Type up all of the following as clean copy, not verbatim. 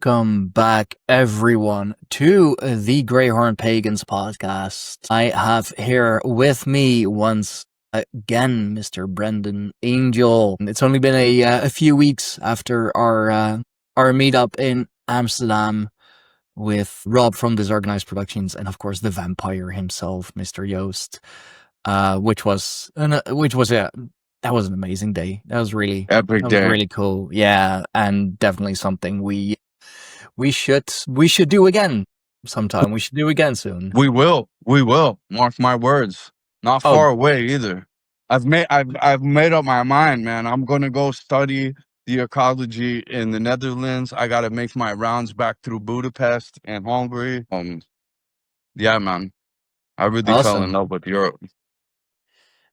welcome back, everyone, to the Greyhorn Pagans podcast. I have here with me once again Mr. Brandon Angel. It's only been a few weeks after our meetup in Amsterdam with Rob from Disorganized Productions and, of course, the vampire himself, Mr. Joost, which was that was an amazing day. That was Epic day. really cool. Yeah, and definitely something we should do again sometime. We should do again soon. We will. Mark my words. Not far away either. I've made up my mind, man. I'm gonna go study the ecology in the Netherlands. I gotta make my rounds back through Budapest and Hungary. Yeah, man. I really fell in love with Europe.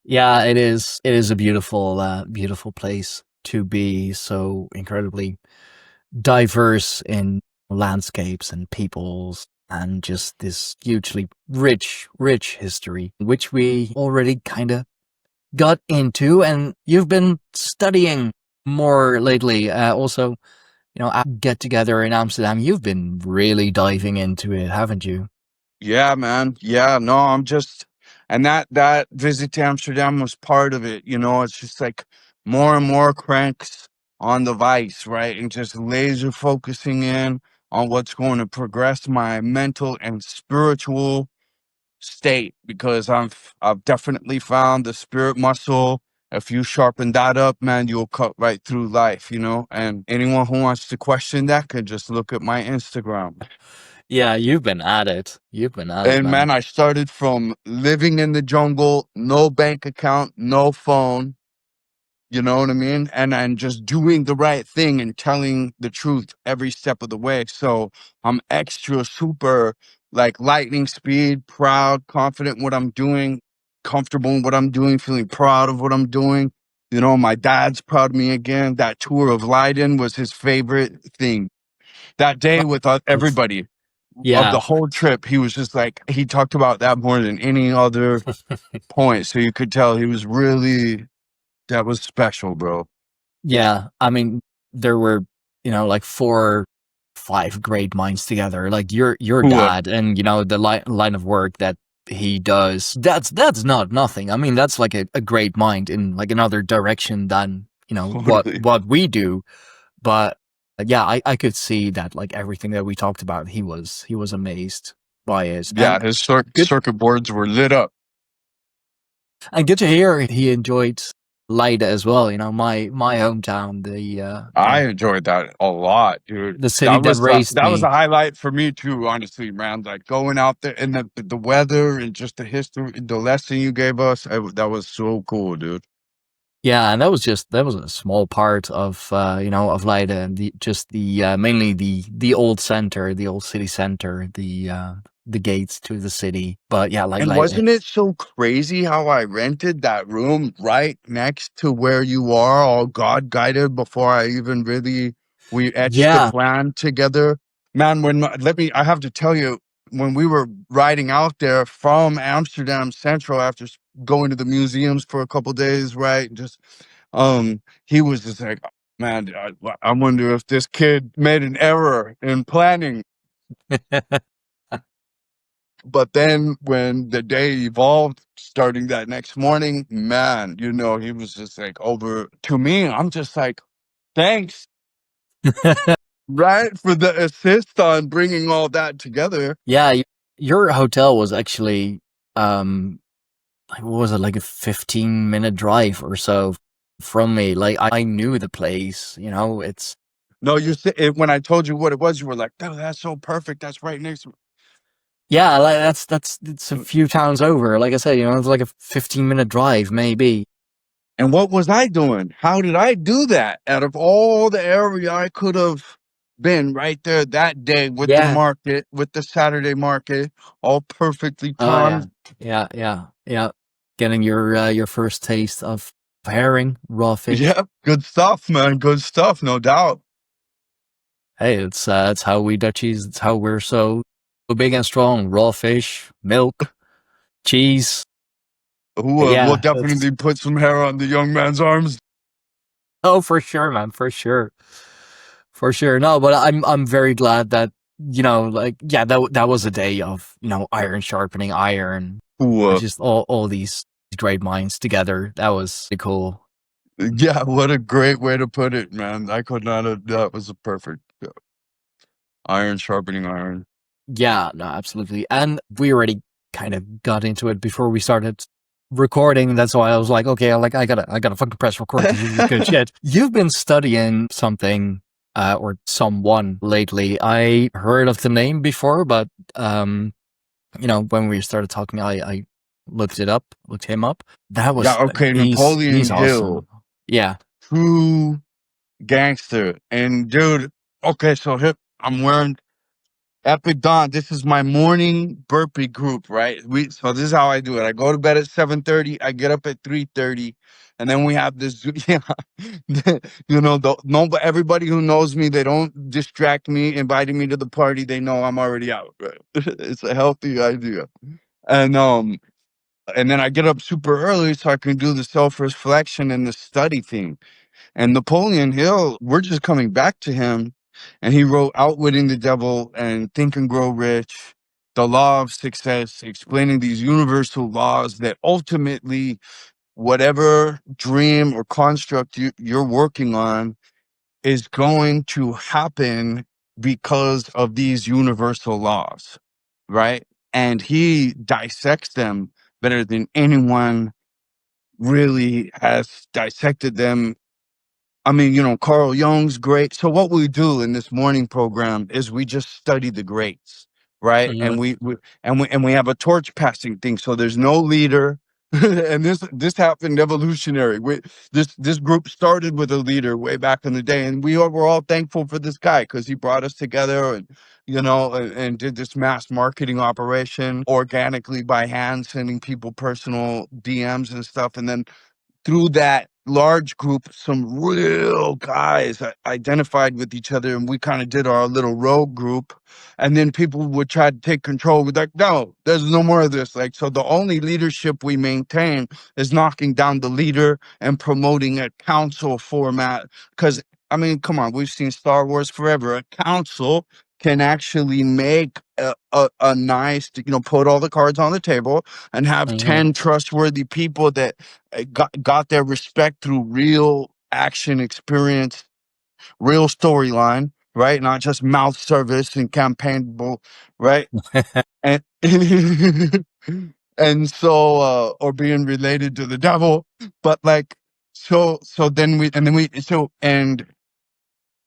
Yeah, it is. It is a beautiful, beautiful place to be. So incredibly diverse in landscapes and peoples, and just this hugely rich history, which we already kind of got into. And you've been studying more lately. Also, at Get Together in Amsterdam, you've been really diving into it, haven't you? Yeah, man. Yeah, no, I'm just, and that visit to Amsterdam was part of it. It's just like more and more cranks on the vice, right? And just laser focusing in on what's going to progress my mental and spiritual state, because I've definitely found the spirit muscle. If you sharpen that up, man, you'll cut right through life, and anyone who wants to question that could just look at my Instagram. Yeah, you've been at it. And man, I started from living in the jungle, no bank account, no phone, you know what I mean? And just doing the right thing and telling the truth every step of the way. So I'm extra super like lightning speed, proud, confident in what I'm doing, comfortable in what I'm doing, feeling proud of what I'm doing. My dad's proud of me again. That tour of Leiden was his favorite thing. That day with everybody. Of the whole trip, he was just like, he talked about that more than any other point. So you could tell he was really, that was special, bro. Yeah, I mean, there were, like 4-5 great minds together. Like your dad and, the line of work that he does. That's not nothing. I mean, that's like a great mind in like another direction than, what we do. But yeah, I could see that, like, everything that we talked about, he was amazed by it. Yeah, and his circuit boards were lit up. And good to hear he enjoyed Leiden as well. My hometown. I enjoyed that a lot, dude. The city that raised me. That was a highlight for me too, honestly, man. Like going out there and the weather and just the history, the lesson you gave us, that was so cool, dude. Yeah, and that was a small part of of Leiden. Mainly the old center, the old city center, the gates to the city. But yeah, like, and wasn't it so crazy how I rented that room right next to where you are, all God guided, before I even we etched the plan together, man. I have to tell you, when we were riding out there from Amsterdam Central after going to the museums for a couple days, right? Just he was just like, man, I wonder if this kid made an error in planning. But then when the day evolved, starting that next morning, man, he was just like, over to me. I'm just like, thanks, right, for the assist on bringing all that together. Yeah, your hotel was actually, what was it, like a 15-minute drive or so from me. Like, I knew the place, it's... No, when I told you what it was, you were like, oh, that's so perfect. That's right next to me. Yeah, like it's a few towns over. Like I said, it's like a 15-minute drive, maybe. And what was I doing? How did I do that? Out of all the area I could have been right there that day with the market, with the Saturday market, all perfectly timed. Yeah. Getting your first taste of herring, raw fish. Yeah, good stuff, man. Good stuff, no doubt. Hey, it's how we Dutchies. It's how we're so big and strong. Raw fish, milk, cheese. We'll definitely put some hair on the young man's arms. Oh, for sure, man. For sure. For sure. No, but I'm very glad that, like, yeah, that was a day of, iron sharpening iron, Ooh, just all these great minds together. That was pretty cool. yeah, what a great way to put it, man. I could not have, that was a perfect iron sharpening iron. Yeah, no, absolutely. And we already kind of got into it before we started recording. That's why I was like, okay, I gotta fucking press record because this is good shit. You've been studying something, or someone lately. I heard of the name before, but when we started talking, I looked it up, looked him up. That Yeah, was okay, he's Napoleon awesome. Hill, Yeah. true gangster. And dude, okay, so hip, I'm wearing Epic Dawn. This is my morning burpee group, right? So this is how I do it. I go to bed at 7:30. I get up at 3:30, and then we have this. Yeah, no, but everybody who knows me, they don't distract me, inviting me to the party. They know I'm already out. Right? It's a healthy idea, and and then I get up super early so I can do the self reflection and the study thing. And Napoleon Hill, we're just coming back to him, and he wrote Outwitting the Devil and Think and Grow Rich, The Law of Success, explaining these universal laws that ultimately, whatever dream or construct you're working on is going to happen because of these universal laws, right? And he dissects them better than anyone really has dissected them. I mean, Carl Jung's great. So what we do in this morning program is we just study the greats, right? And Mhm. we have a torch passing thing. So there's no leader. And this happened evolutionary. This group started with a leader way back in the day, and were all thankful for this guy because he brought us together, and and did this mass marketing operation organically by hand, sending people personal DMs and stuff, and then through that large group, some real guys identified with each other, and we kind of did our little rogue group. And then people would try to take control. We're like, no, there's no more of this. Like, so the only leadership we maintain is knocking down the leader and promoting a council format. Because, I mean, come on, we've seen Star Wars forever. A council can actually make a nice, put all the cards on the table and have Mhm. 10 trustworthy people that got their respect through real action experience, real storyline, right? Not just mouth service and campaign bull, right? And and so or being related to the devil, but like so then we so and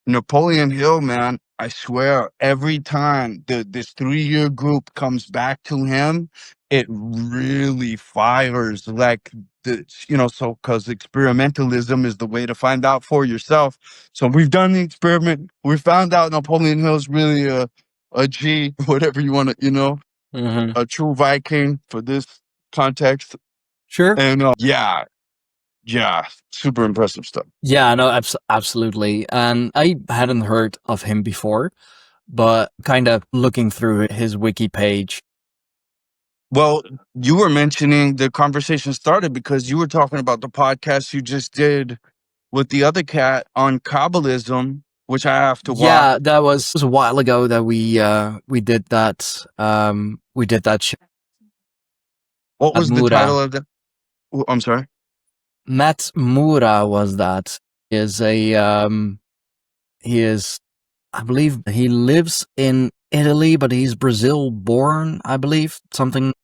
Napoleon Hill, man, I swear, every time this 3-year group comes back to him, it really fires like so because experimentalism is the way to find out for yourself. So we've done the experiment. We found out Napoleon Hill's really a G, whatever you want to, Mhm. a true Viking for this context. Sure. And yeah, super impressive stuff. Yeah, no, absolutely. And I hadn't heard of him before, but kind of looking through his wiki page. Well, you were mentioning the conversation started because you were talking about the podcast you just did with the other cat on Kabbalism, which I have to watch. Yeah, that was a while ago that we did that. We did that show. What Matt was the title Mura. of that? Oh, I'm sorry. Matt Mura was that. Is a he is, I believe he lives in Italy, but he's Brazil born, I believe. Something.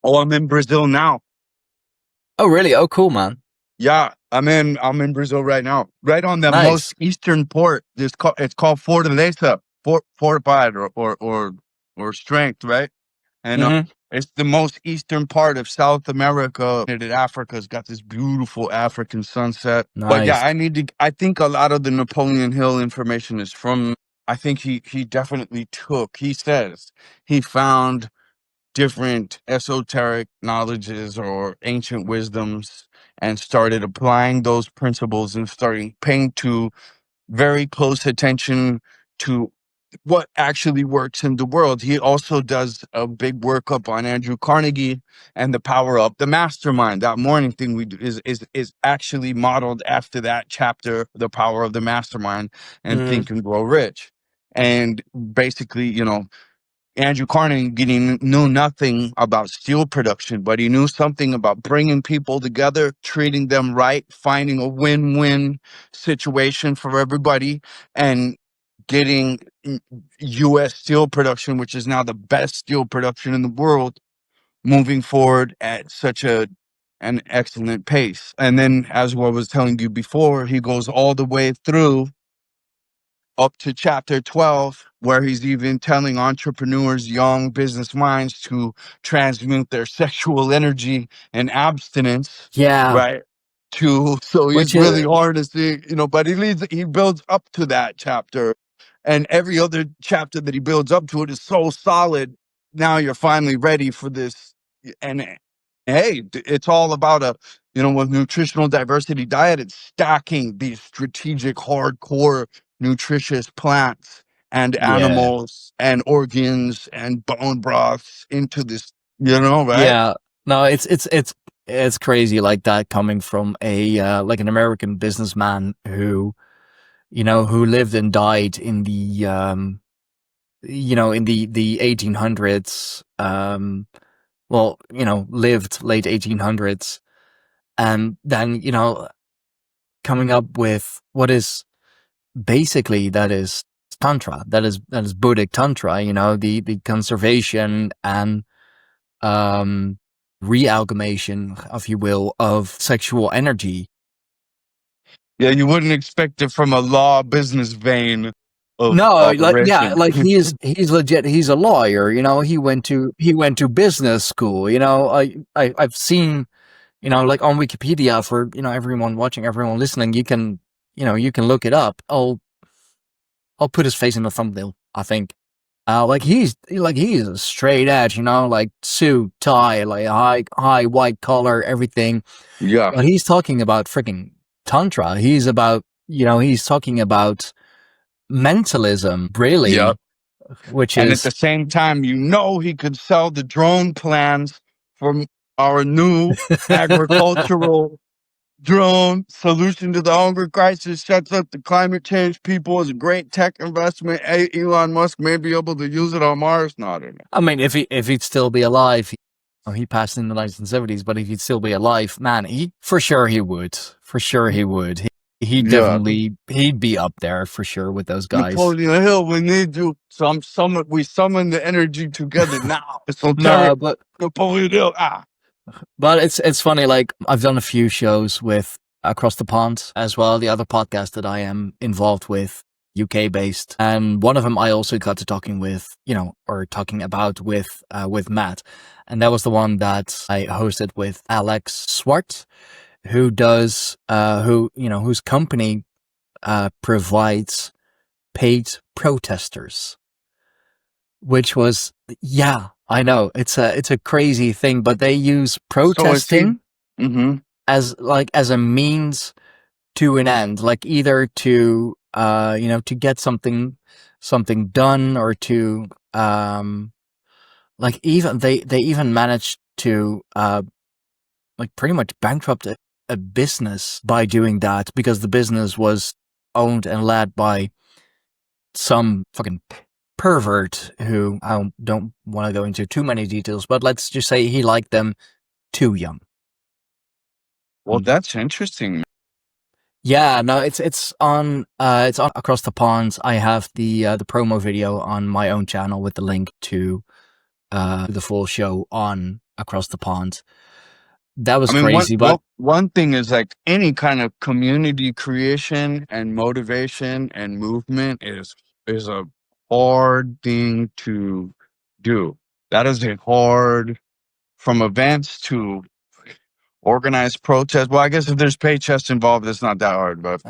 Oh, I'm in Brazil now. Oh, really? Oh, cool, man. Yeah, I'm in Brazil right now. Right on the most Nice. eastern port. It's called Fortaleza, fortified or strength, right? And Hmm. it's the most eastern part of South America. And Africa's got this beautiful African sunset. But yeah, Nice. I think a lot of the Napoleon Hill information is from, I think he definitely he says he found different esoteric knowledges or ancient wisdoms and started applying those principles and starting paying to very close attention to what actually works in the world. He also does a big workup on Andrew Carnegie and the power of the mastermind. That morning thing we do is actually modeled after that chapter, the power of the mastermind and Mm. Think and Grow Rich. And basically, Andrew Carnegie knew nothing about steel production, but he knew something about bringing people together, treating them right, finding a win-win situation for everybody, and getting U.S. steel production, which is now the best steel production in the world, moving forward at such an excellent pace. And then, as I was telling you before, he goes all the way through up to chapter 12, where he's even telling entrepreneurs, young business minds, to transmute their sexual energy and abstinence, Yeah, right? So he's which really is, harnessing, but he builds up to that chapter. And every other chapter that he builds up to it is so solid. Now you're finally ready for this. And hey, it's all about with nutritional diversity diet, it's stacking these strategic, hardcore nutritious plants and yeah, animals and organs and bone broths into this, right? yeah. No, it's crazy like that coming from a like an American businessman who who lived and died in the in the 1800s. Well, lived late 1800s, and then coming up with what is basically that is tantra, that is Buddhic tantra. The conservation and um realchemation, if you will, of sexual energy. Yeah, you wouldn't expect it from a law business vein of No, like, yeah, operation. like he's legit. He's a lawyer. He went to business school. I've seen, like on Wikipedia, for everyone watching, everyone listening. You can look it up. I'll put his face in the thumbnail, I think. He's a straight edge, like suit, tie, like high white collar, everything. Yeah, But he's talking about freaking tantra. He's talking about mentalism, yeah. really, which And at is, the same time, he could sell the drone plans from our new agricultural drone solution to the hunger crisis, sets up the climate change people as a great tech investment. Elon Musk may be able to use it on Mars. No, I don't know. I mean, if he'd still be alive, he passed in the 1970s, but if he'd still be alive, man, for sure he would. For sure he would. Yeah. He'd be up there for sure with those guys. Napoleon Hill, we need you. We summon the energy together now. So Terry, No, but Napoleon Hill. Ah. it's funny. Like, I've done a few shows with Across the Pond as well, the other podcast that I am involved with, UK based, and one of them I also got to talking with, or talking about with Matt, and that was the one that I hosted with Alex Swart, who does whose company provides paid protesters, which was, yeah, I know it's a crazy thing, but they use So is he? protesting Mm-hmm. as a means to an end, like either to to get something done, or to like, even they even managed to like pretty much bankrupt a business by doing that, because the business was owned and led by some fucking pervert who I don't want to go into too many details, but let's just say he liked them too young. Well, that's interesting. Yeah, no, it's on Across the Ponds. I have the promo video on my own channel with the link to the full show on Across the Pond. That I was mean, crazy, but one thing is, like, any kind of community creation and motivation and movement is a hard thing to do. That is a hard, from events to organized protest. Well, I guess if there's paychecks involved, it's not that hard. But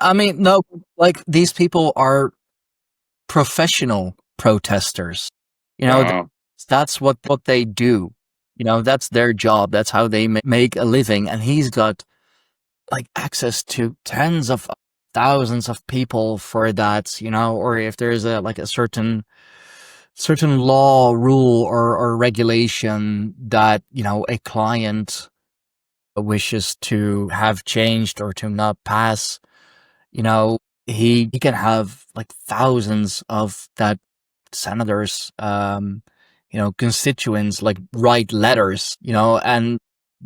I mean, no, like, these people are professional protesters. You know, th- uh, that's what they do. That's their job. That's how they make a living. And he's got like access to tens of thousands of people for that, or if there's a certain law, rule, or regulation that, a client wishes to have changed or to not pass, you know, he can have like thousands of that senators, constituents like write letters, and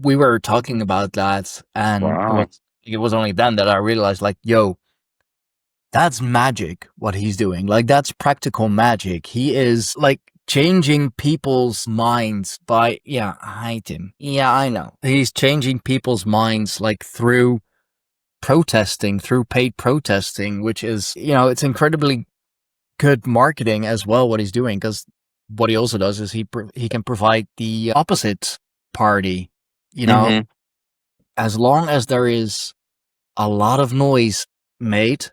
we were talking about that, and Wow. it was only then that I realized, like, yo, that's magic what he's doing. Like, that's practical magic. He is like changing people's minds by, yeah, hi Tim. Yeah, I know. He's changing people's minds like through protesting, through paid protesting, which is, it's incredibly good marketing as well what he's doing, because what he also does is he can provide the opposite party, you know, Hmm. as long as there is a lot of noise made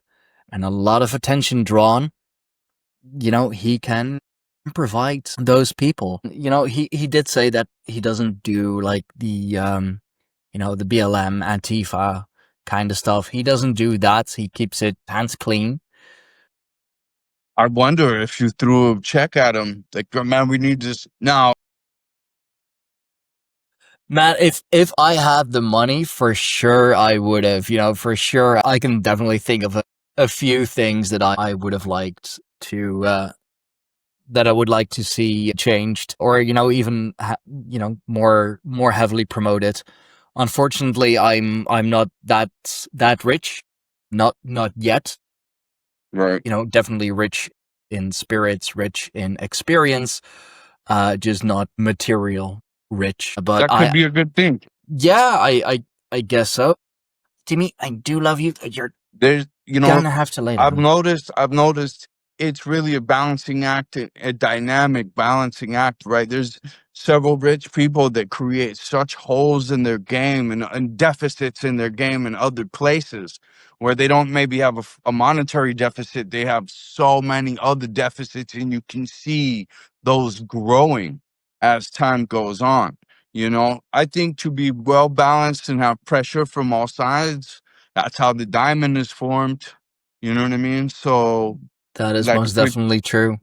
and a lot of attention drawn, he can provide those people. He did say that he doesn't do like the BLM Antifa kind of stuff. He doesn't do that. He keeps it hands clean. I wonder if you threw a check at him, like, man, we need this now. Man, if I had the money, for sure I would have. For sure I can definitely think of a few things that I would have liked to that I would like to see changed, or even more heavily promoted. Unfortunately, I'm not that rich, not yet. Right. Definitely rich in spirits, rich in experience, just not material rich. But That could be a good thing. yeah, I guess so. Timmy, I do love you. You're There's, gonna have to lay down. I've noticed it's really a balancing act, a dynamic balancing act, right? There's several rich people that create such holes in their game and deficits in their game in other places where they don't maybe have a monetary deficit. They have so many other deficits, and you can see those growing as time goes on. I think to be well balanced and have pressure from all sides, that's how the diamond is formed. You know what I mean? So, That is like, most definitely true.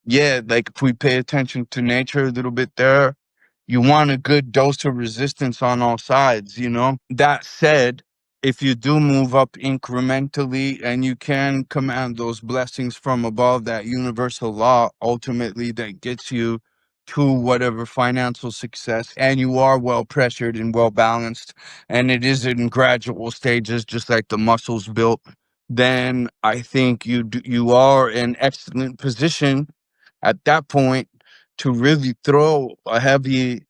yeah, like if we pay attention to nature a little bit there, you want a good dose of resistance on all sides. That said, if you do move up incrementally and you can command those blessings from above, that universal law ultimately that gets you to whatever financial success, and you are well pressured and well balanced, and it is in gradual stages, just like the muscles built, then I think you are in excellent position at that point to really throw a heavy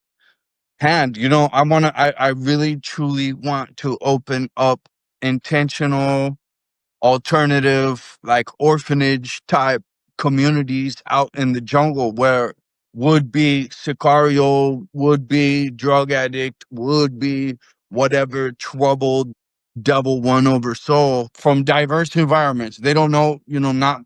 hand. I really truly want to open up intentional alternative, like orphanage type communities out in the jungle where would be sicario, would be drug addict, would be whatever troubled devil won over soul from diverse environments. They don't know, not,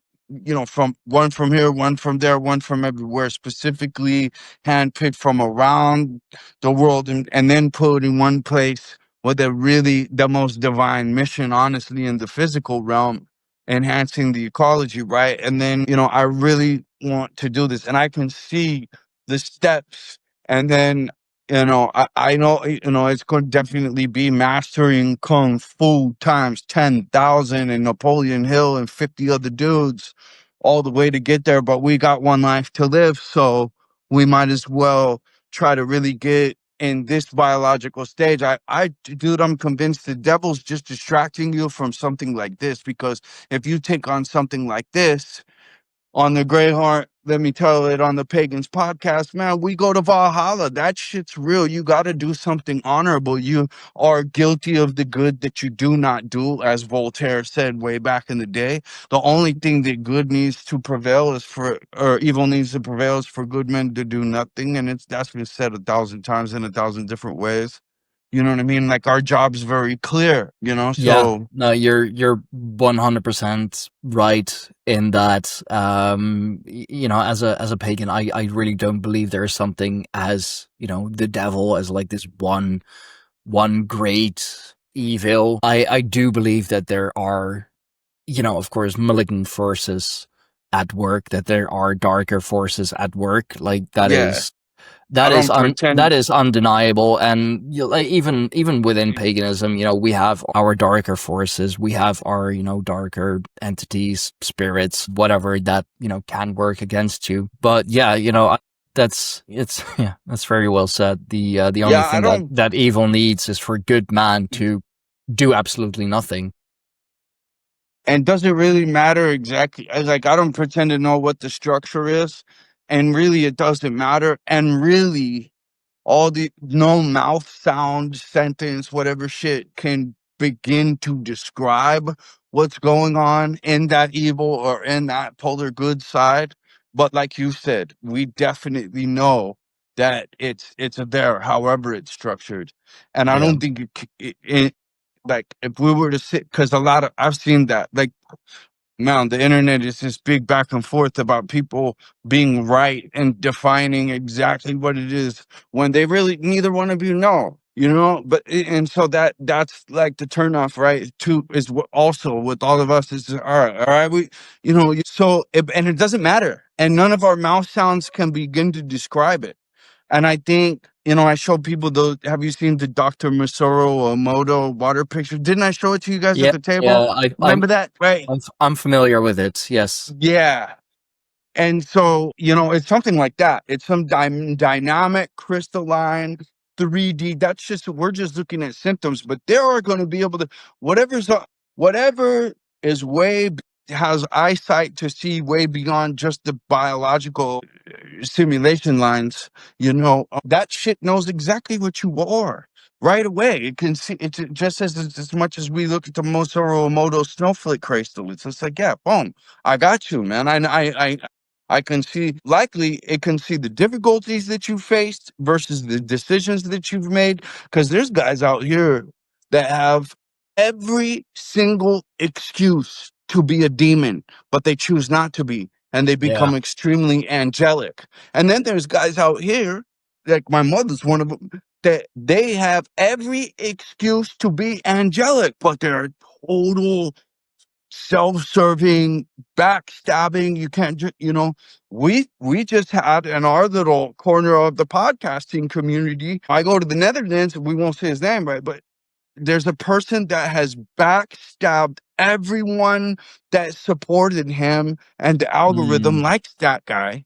from one from here, one from there, one from everywhere, specifically handpicked from around the world, and then put in one place with the most divine mission, honestly, in the physical realm, enhancing the ecology, right? And then, I really want to do this, and I can see the steps. And then, I know, it's going to definitely be mastering Kung Fu times 10,000 and Napoleon Hill and 50 other dudes all the way to get there. But we got one life to live. So we might as well try to really get in this biological stage. Dude, I'm convinced the devil's just distracting you from something like this, because if you take on something like this on the Greyheart, let me tell it on the Pagans podcast, man, we go to Valhalla. That shit's real. You got to do something honorable. You are guilty of the good that you do not do, as Voltaire said way back in the day. The only thing that good needs to prevail or evil needs to prevail is for good men to do nothing. And that's been said 1,000 times in 1,000 different ways. You know what I mean? Like, our job's very clear, Yeah, so no, you're 100% right in that. As a pagan, I really don't believe there is something as, the devil as like this one great evil. I do believe that there are of course, malignant forces at work, that there are darker forces at work. Like that Yeah, is I don't that pretend. is undeniable. And like, even within paganism, we have our darker forces, we have our darker entities, spirits, whatever, that can work against you. But yeah, that's it's yeah, that's very well said. The only Yeah, I thing that don't. evil needs is for good man to do absolutely nothing. And does it really matter exactly? Like, I don't pretend to know what the structure is, and really, it doesn't matter. And really, all the no mouth sound sentence, whatever shit can begin to describe what's going on in that evil or in that polar good side. But like you said, we definitely know that it's there, however it's structured. And I Yeah. don't think like if we were to sit, because a lot of I've seen that, like, man, the internet is this big back and forth about people being right and defining exactly what it is when they really neither one of you know, But and so that's like the turnoff, right? To is what also with all of us is all right, and it doesn't matter, and none of our mouth sounds can begin to describe it. And I think, I show people those. Have you seen the Dr. Masaru Emoto water picture? Didn't I show it to you guys at Yeah, the yeah, table? I I'm Remember that? Right. I'm familiar with it. Yes. Yeah. And so, it's something like that. It's some dynamic, crystalline, 3D. We're just looking at symptoms, but there are going to be able to, whatever is has eyesight to see way beyond just the biological simulation lines, that shit knows exactly what you are right away. It can see it just as much as we look at the Masaru Emoto snowflake crystal. It's just like, yeah, boom, I got you, man. I can see, likely it can see the difficulties that you faced versus the decisions that you've made. Because there's guys out here that have every single excuse to be a demon, but they choose not to be. And they Yeah. become extremely angelic. And then there's guys out here, like my mother's one of them, that they have every excuse to be angelic, but they're total self-serving, backstabbing. You can't just, we just had in our little corner of the podcasting community. I go to the Netherlands, we won't say his name, right? But there's a person that has backstabbed everyone that supported him, and the algorithm Mm, likes that guy.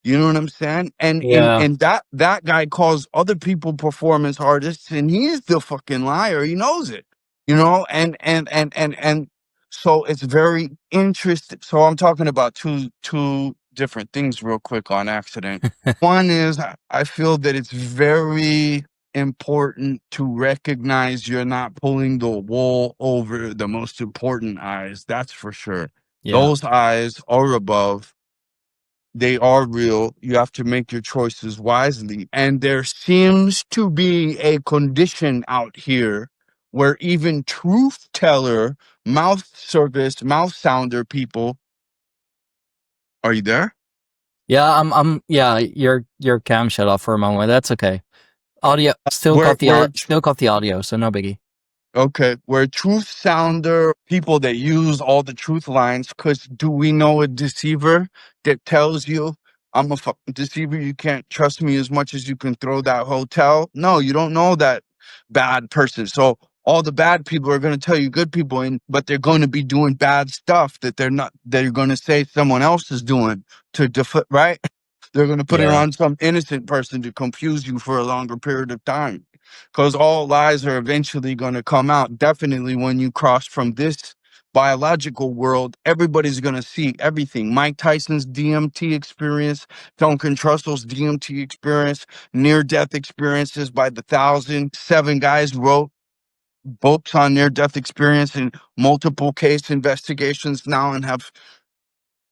You know what I'm saying? And and yeah. and that guy calls other people performance artists, and he's the fucking liar. He knows it. And so it's very interesting. So I'm talking about two different things real quick on accident. One is I feel that it's very important to recognize you're not pulling the wool over the most important eyes. That's for sure. Yeah. Those eyes are above. They are real. You have to make your choices wisely. And there seems to be a condition out here where even truth teller, mouth sounder people, are you there? Yeah, yeah, your cam shut off for a moment. That's okay. Audio Where where still got the audio, so no biggie. Okay, we're truth sounder people that use all the truth lines. Because do we know a deceiver that tells you, I'm a fucking deceiver, you can't trust me as much as you can throw that hotel? No, you don't know that bad person. So all the bad people are going to tell you good people, but they're going to be doing bad stuff that they're not, that you're going to say someone else is doing to deflect, right? They're going to put it Yeah. on some innocent person to confuse you for a longer period of time, because all lies are eventually going to come out. Definitely when you cross from this biological world, everybody's going to see everything. Mike Tyson's DMT experience, Duncan Trussell's DMT experience, near-death experiences by the thousand. 7 guys wrote books on near-death experience and multiple case investigations now, and have,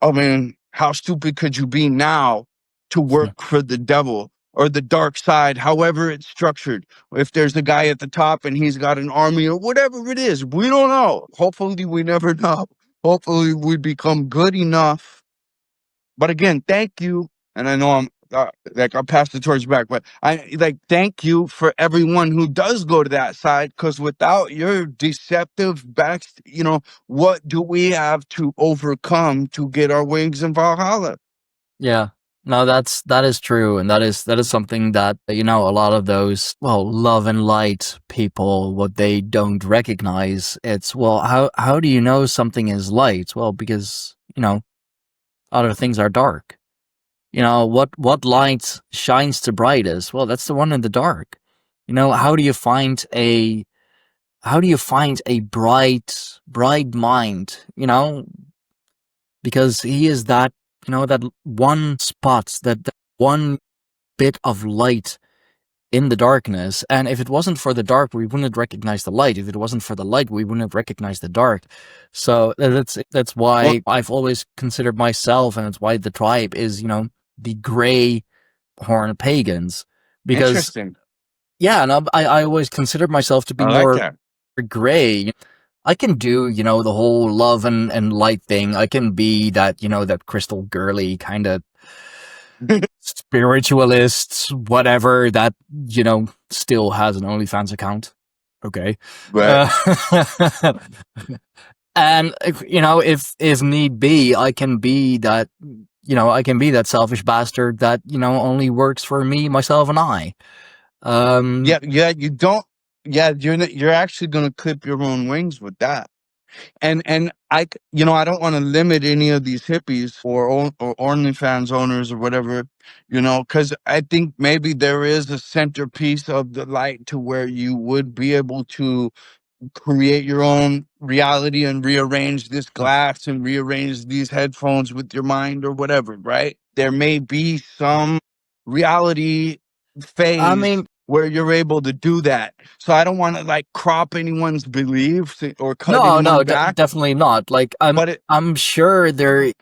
I mean, how stupid could you be now to work for the devil or the dark side, however it's structured? If there's a guy at the top and he's got an army or whatever it is, we don't know. Hopefully, we never know. Hopefully, we become good enough. But again, thank you. And I know like I'll pass the torch back, but I like thank you for everyone who does go to that side, because without your deceptive back, what do we have to overcome to get our wings in Valhalla? Yeah. No, that is true, and that is something that a lot of those love and light people, what they don't recognize. It's how do you know something is light? Well, because other things are dark. What light shines the brightest? Well, that's the one in the dark. How do you find a bright mind? Because he is that that one spot, that one bit of light in the darkness. And if it wasn't for the dark, we wouldn't recognize the light. If it wasn't for the light, we wouldn't have recognized the dark. So that's Well, why I've always considered myself, and it's why the tribe is the gray horn pagans. Because interesting. yeah, and I always considered myself to be I like more that. gray. I can do, the whole love and light thing. I can be that, that crystal girly kind of spiritualist, whatever, that, still has an OnlyFans account. Okay. But Uh, and, if need be, I can be that, I can be that selfish bastard that, only works for me, myself, and I. yeah, you don't. Yeah, you're actually gonna clip your own wings with that. And I don't want to limit any of these hippies or OnlyFans owners or whatever, because I think maybe there is a centerpiece of the light to where you would be able to create your own reality and rearrange this glass and rearrange these headphones with your mind or whatever, right? There may be some reality I phase mean, where you're able to do that. So I don't want to like crop anyone's beliefs or cut no, anyone no, back, definitely not. Like, but it I'm sure they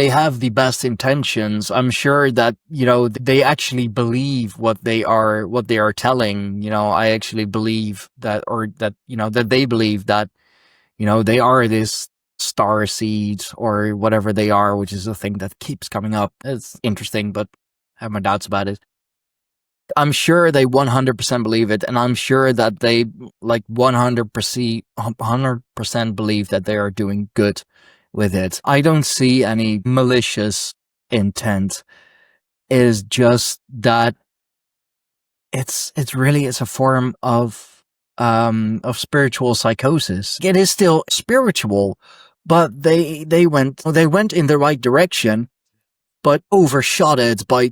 have the best intentions. I'm sure that, they actually believe what they are telling. I actually believe that, or that, that they believe that, they are this star seed or whatever they are, which is a thing that keeps coming up. It's interesting, but I have my doubts about it. I'm sure they 100% believe it, and I'm sure that they like 100% believe that they are doing good with it. I don't see any malicious intent. It is just that it's a form of spiritual psychosis. It is still spiritual, but they went in the right direction, but overshot it by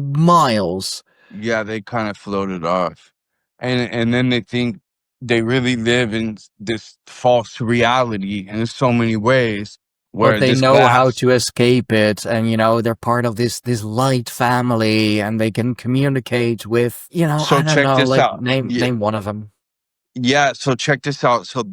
miles. yeah, they kind of floated off. And then they think they really live in this false reality in so many ways But where they this know how glass. to escape it, and they're part of this light family, and they can communicate with So I don't check know, this like out. Yeah, name one of them. yeah, so check this out. So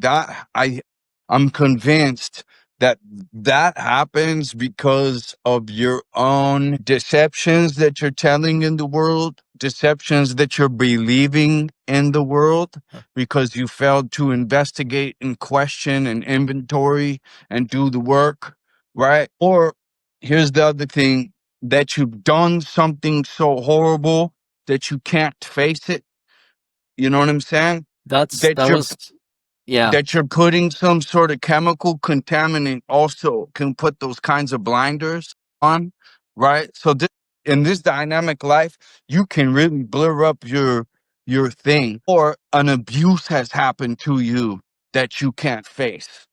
I'm convinced that that happens because of your own deceptions that you're telling in the world, deceptions that you're believing in the world, because you failed to investigate and question and inventory and do the work, right? Or here's the other thing, that you've done something so horrible that you can't face it. You know what I'm saying? That That you're was yeah, that you're putting some sort of chemical contaminant also can put those kinds of blinders on, right? So in this dynamic life, you can really blur up your thing, or an abuse has happened to you that you can't face.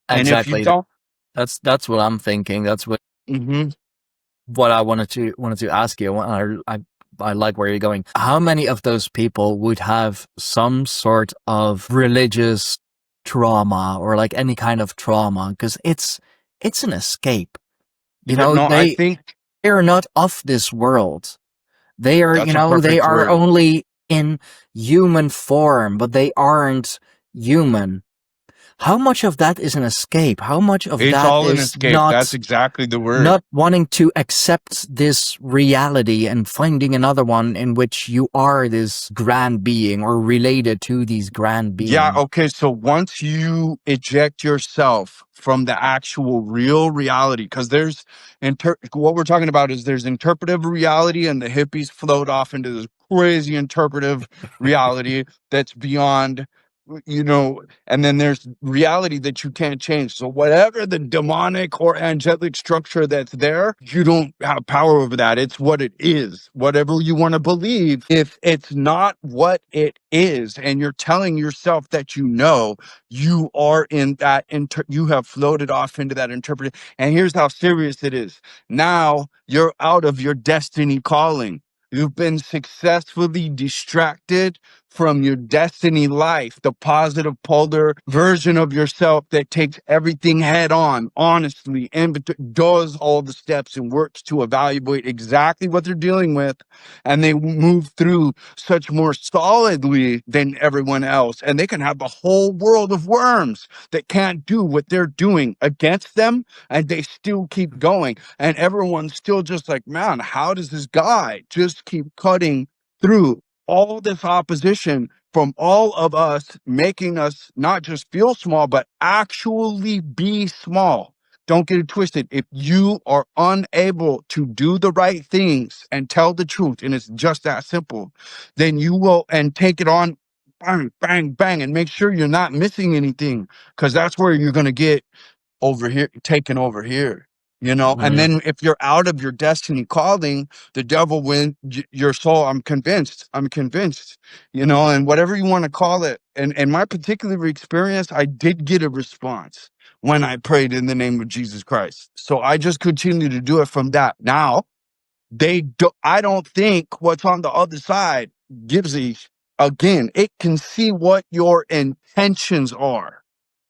And if you exactly. don't, That's what I'm thinking. That's mhm, what I wanted to ask you. I like where you're going. How many of those people would have some sort of religious trauma or like any kind of trauma? Because it's an escape. yeah, no, I They think are not of this world. They are, that's a they perfect are word. only in human form, but they aren't human. how much of that is an escape? How much of It's that all an is escape. That's exactly the word. not wanting to accept this reality and finding another one in which you are this grand being or related to these grand Yeah, beings? okay. So once you eject yourself from the actual real reality, because what we're talking about is there's interpretive reality, and the hippies float off into this crazy interpretive reality that's beyond, and then there's reality that you can't change. So whatever the demonic or angelic structure that's there, you don't have power over that. It's what it is. Whatever you want to believe, if it's not what it is, and you're telling yourself that you are in that you have floated off into that interpretive. And here's how serious it is. Now you're out of your destiny calling. You've been successfully distracted from your destiny life, the positive polar version of yourself that takes everything head on, honestly, and does all the steps and works to evaluate exactly what they're dealing with. And they move through such more solidly than everyone else. And they can have the whole world of worms that can't do what they're doing against them, and they still keep going. And everyone's still just like, man, how does this guy just keep cutting through all this opposition from all of us, making us not just feel small, but actually be small? Don't get it twisted. If you are unable to do the right things and tell the truth, and it's just that simple, then you will, and take it on, bang, bang, bang, and make sure you're not missing anything, because that's where you're going to get over here, taken over here, and Mhm. then if you're out of your destiny calling, the devil win your soul. I'm convinced, and whatever you want to call it. And in my particular experience, I did get a response when I prayed in the name of Jesus Christ. So I just continue to do it from that. Now, I don't think what's on the other side gives again, it can see what your intentions are,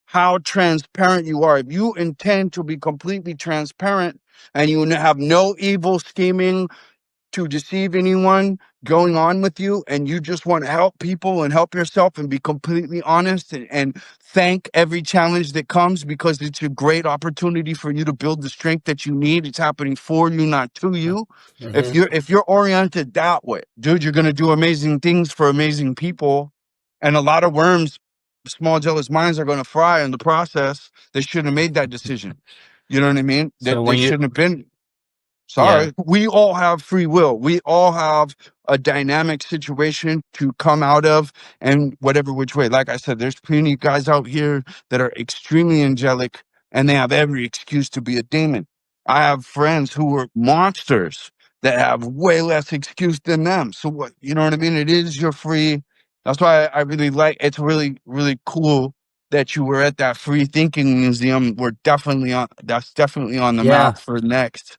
how transparent you are. If you intend to be completely transparent and you have no evil scheming to deceive anyone going on with you, and you just want to help people and help yourself and be completely honest, and thank every challenge that comes, because it's a great opportunity for you to build the strength that you need. It's happening for you, not to you. If Mhm. you're oriented that way, dude, you're going to do amazing things for amazing people. And a lot of worms, small jealous minds, are going to fry in the process. They shouldn't have made that decision. You know what I mean? So That they when you, shouldn't have been. yeah, Sorry. We all have free will. We all have a dynamic situation to come out of, and whatever which way. Like I said, there's plenty of guys out here that are extremely angelic, and they have every excuse to be a demon. I have friends who are monsters that have way less excuse than them. So what, you know what I mean? It is your free. That's why I really like, it's really, really cool that you were at that free thinking museum. That's definitely on the yeah, map for next.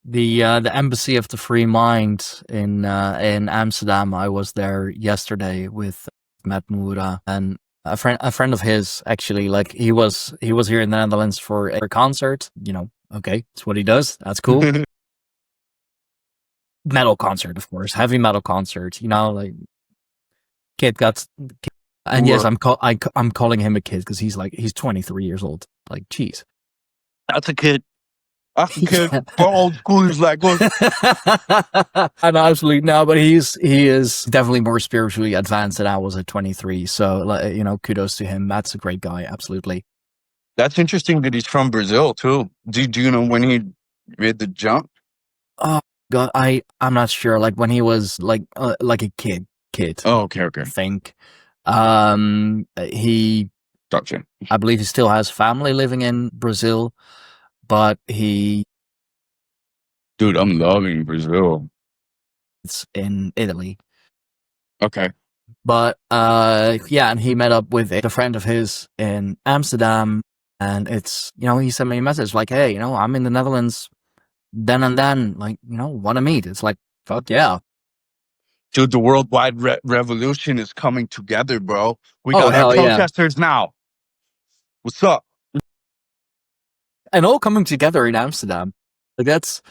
the Embassy of the Free Mind in Amsterdam. I was there yesterday with Matt Moura and a friend of his, actually. Like, he was here in the Netherlands for a concert. Okay, that's what he does. That's cool. Metal concert, of course, heavy metal concert. Like, kid got. And yes, Or I'm calling him a kid because he's 23 years old. Like, jeez. that's a kid. That's a kid. Yeah. For old schoolers like us. And absolutely no, but he is definitely more spiritually advanced than I was at 23. So, like, kudos to him. That's a great guy. Absolutely. That's interesting that he's from Brazil too. Do you know when he made the jump? Oh God, I'm not sure. Like, when he was like a kid, Oh, okay, okay. I think. He Gotcha. I believe he still has family living in Brazil, but he's Dude, I'm loving Brazil. in Italy. Okay. But yeah, and he met up with a friend of his in Amsterdam, and he sent me a message like, "Hey, I'm in the Netherlands then and then, like, want to meet?" It's like, fuck yeah. Dude, the worldwide revolution is coming together, bro. We Oh, got our hell yeah. protesters now. What's up? And all coming together in Amsterdam. Like, it's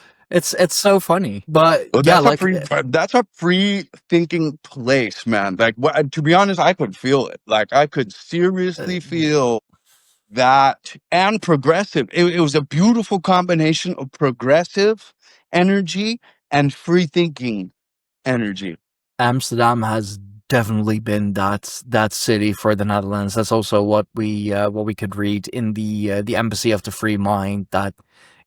so funny. But Well, yeah, that's a like, free that's a free thinking place, man. Like, to be honest, I could feel it. Like, I could uh, seriously feel. that and progressive. It was a beautiful combination of progressive energy and free thinking energy. Amsterdam has definitely been that city for the Netherlands. That's also what we could read in the Embassy of the Free Mind. That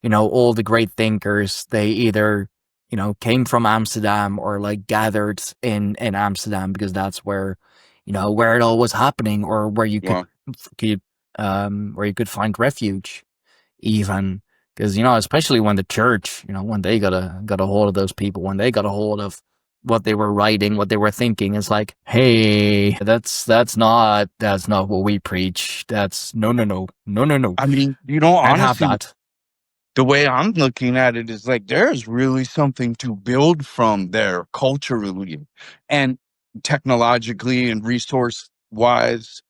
all the great thinkers, they either came from Amsterdam or like gathered in Amsterdam, because that's where where it all was happening, or where you Wow. could where you could find refuge, even. Because especially when the church, when they got a hold of those people, when they got a hold of what they were writing, what they were thinking, it's like, hey, that's not what we preach. That's no. I mean, Can't have honestly, that. the way I'm looking at it is like there's really something to build from there culturally and technologically and resource wise.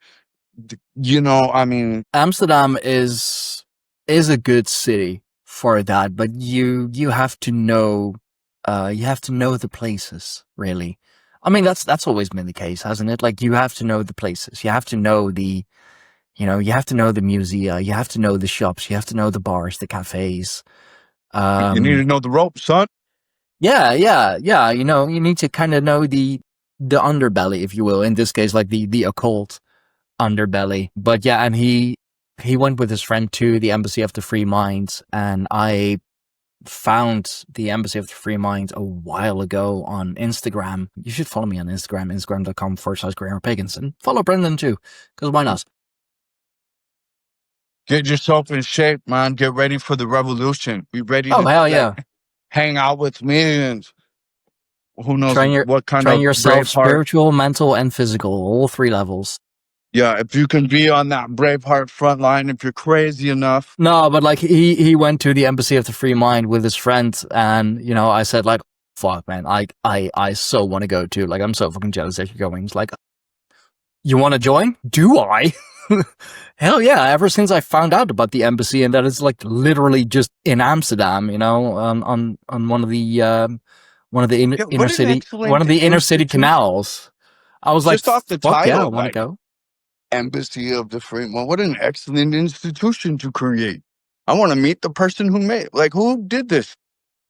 I mean, Amsterdam is a good city for that, but you have to know the places, really. I mean, that's always been the case, hasn't it? Like, you have to know the places. You have to know you have to know the musea, you have to know the shops, you have to know the bars, the cafes. you need to know the ropes, son. Yeah. You need to kind of know the underbelly, if you will. In this case, like the occult underbelly. But yeah, and he went with his friend to the Embassy of the Free Mind, and I found the Embassy of the Free Mind a while ago on Instagram. You should follow me on Instagram, instagram.com/GrahamPagans, and follow Brendan too, because why not? Get yourself in shape, man. Get ready for the revolution. Be ready Oh to hell like yeah! hang out with millions. Who knows Train your what kind train of yourself, Braveheart. spiritual, mental, and physical, all three levels. Yeah, if you can be on that Braveheart front line, if you're crazy enough. No, but like he went to the Embassy of the Free Mind with his friend, and I said like, fuck man, I so want to go too. Like, I'm so fucking jealous that you're going. It's like, you want to join? Do I? Hell yeah! Ever since I found out about the embassy and that it's like literally just in Amsterdam, on one of the Yeah, what an one excellent of the inner city institution. canals, I was like, Just off the fuck yeah, I title, want to like go. Embassy of the Free. Well, what an excellent institution to create. I want to meet the person who made, like, who did this?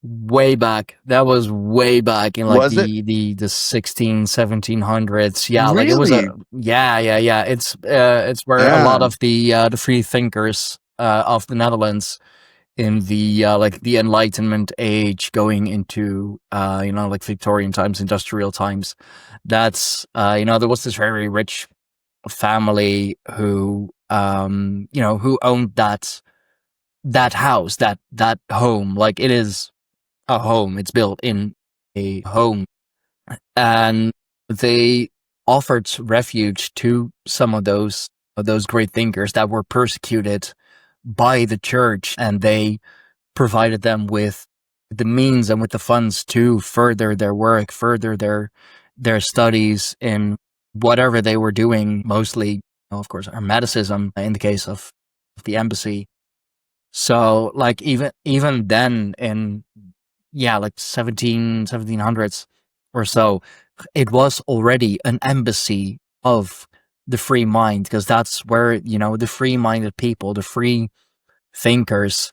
Way back, that was way back in like Was it the 1700s. Yeah, like it was a really? yeah. It's where a lot Damn. of the free thinkers of the Netherlands in the like the Enlightenment age, going into like Victorian times, industrial times. That's there was this very rich family who who owned that house, that home. Like, it is a home. It's built in a home, and they offered refuge to some of those great thinkers that were persecuted by the church, and they provided them with the means and with the funds to further their work, further their studies in whatever they were doing, mostly, of course, Hermeticism in the case of the embassy. So, like, even then, in like 1700s or so, it was already an embassy of the free mind, because that's where the free-minded people, the free thinkers,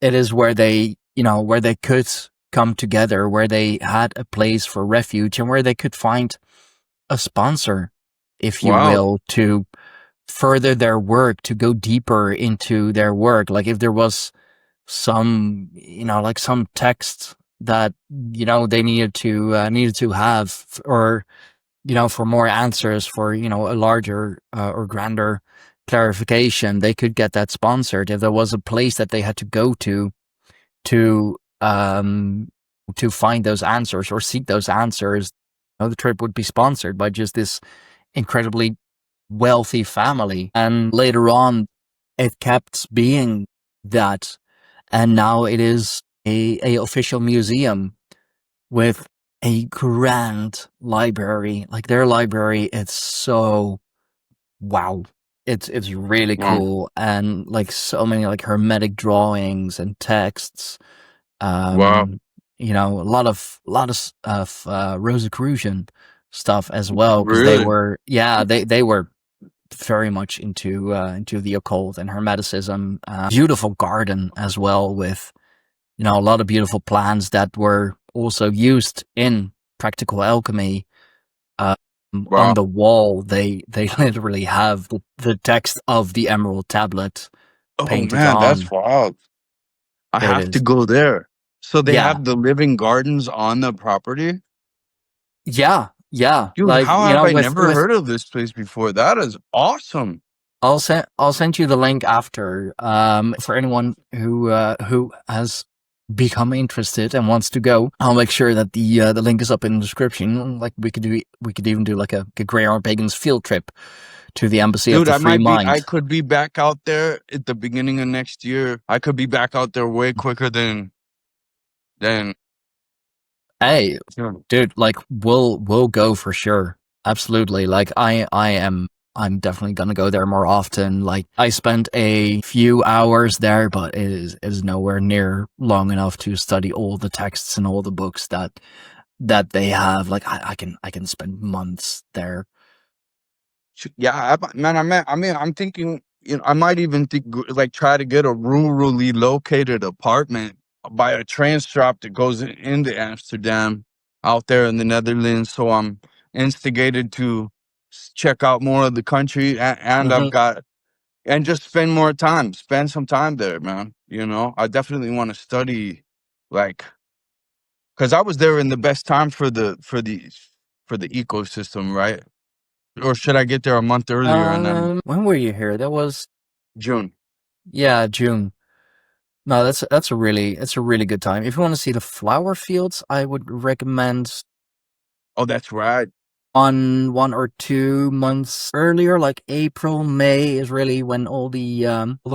it is where they where they could come together, where they had a place for refuge, and where they could find a sponsor, if you Wow. will, to further their work, to go deeper into their work. Like, if there was some like some text that they needed to have, or for more answers, for a larger or grander clarification, they could get that sponsored. If there was a place that they had to go to to find those answers or seek those answers, the trip would be sponsored by just this incredibly wealthy family. And later on, it kept being that, and now it is a official museum with a grand library. Like, their library, it's so wow. It's really Wow. cool, and like so many like hermetic drawings and texts. Wow. Um, a lot of Rosicrucian stuff as well, because they Really? were they were very much into the occult and hermeticism. Beautiful garden as well, with a lot of beautiful plants that were also used in practical alchemy. Um, on Wow. the wall, they literally have the text of the Emerald Tablet Oh painted man, that's on. wild. I It have to is, go there. So they yeah, have the living gardens on the property? yeah, yeah. Dude, Like how have I never with heard of this place before? That is awesome. I'll send you the link after. For anyone who has become interested and wants to go, I'll make sure that the link is up in the description. Like we could even do like a Grey Arm Pagans field trip to the Embassy of Dude, the Free I Mind. could be back out there at the beginning of next year. I could be back out there way quicker than Hey, yeah. dude, like we'll go for sure. Absolutely. Like I'm definitely gonna go there more often. Like I spent a few hours there, but it is nowhere near long enough to study all the texts and all the books that they have. Like I can spend months there. Yeah, man, I'm thinking, I might even think like try to get a rurally located apartment by a train stop that goes into Amsterdam out there in the Netherlands. So I'm instigated to check out more of the country, and I've Hmm. got and just spend some time there, man. I definitely want to study, like, because I was there in the best time for the ecosystem, right? Or should I get there a month earlier and then When were you here? That was, June? yeah, June. No, that's a really good time. If you want to see the flower fields, I would recommend Oh, that's right. on 1 or 2 months earlier, like April, May is really when all the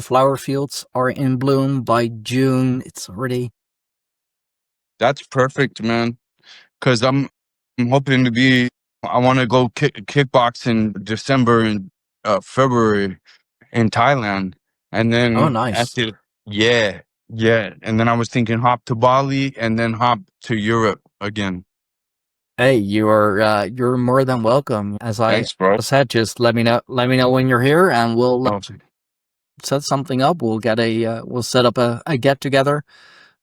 flower fields are in bloom. By June, it's already. That's perfect, man. Because I'm hoping to be. I want to go kickbox in December and February in Thailand, and Oh, then nice. after, yeah, yeah, and then I was thinking hop to Bali and then hop to Europe again. Hey, you're more than welcome. As I Thanks, bro. said, just let me know when you're here, and we'll Oh, set something up. We'll set up a get together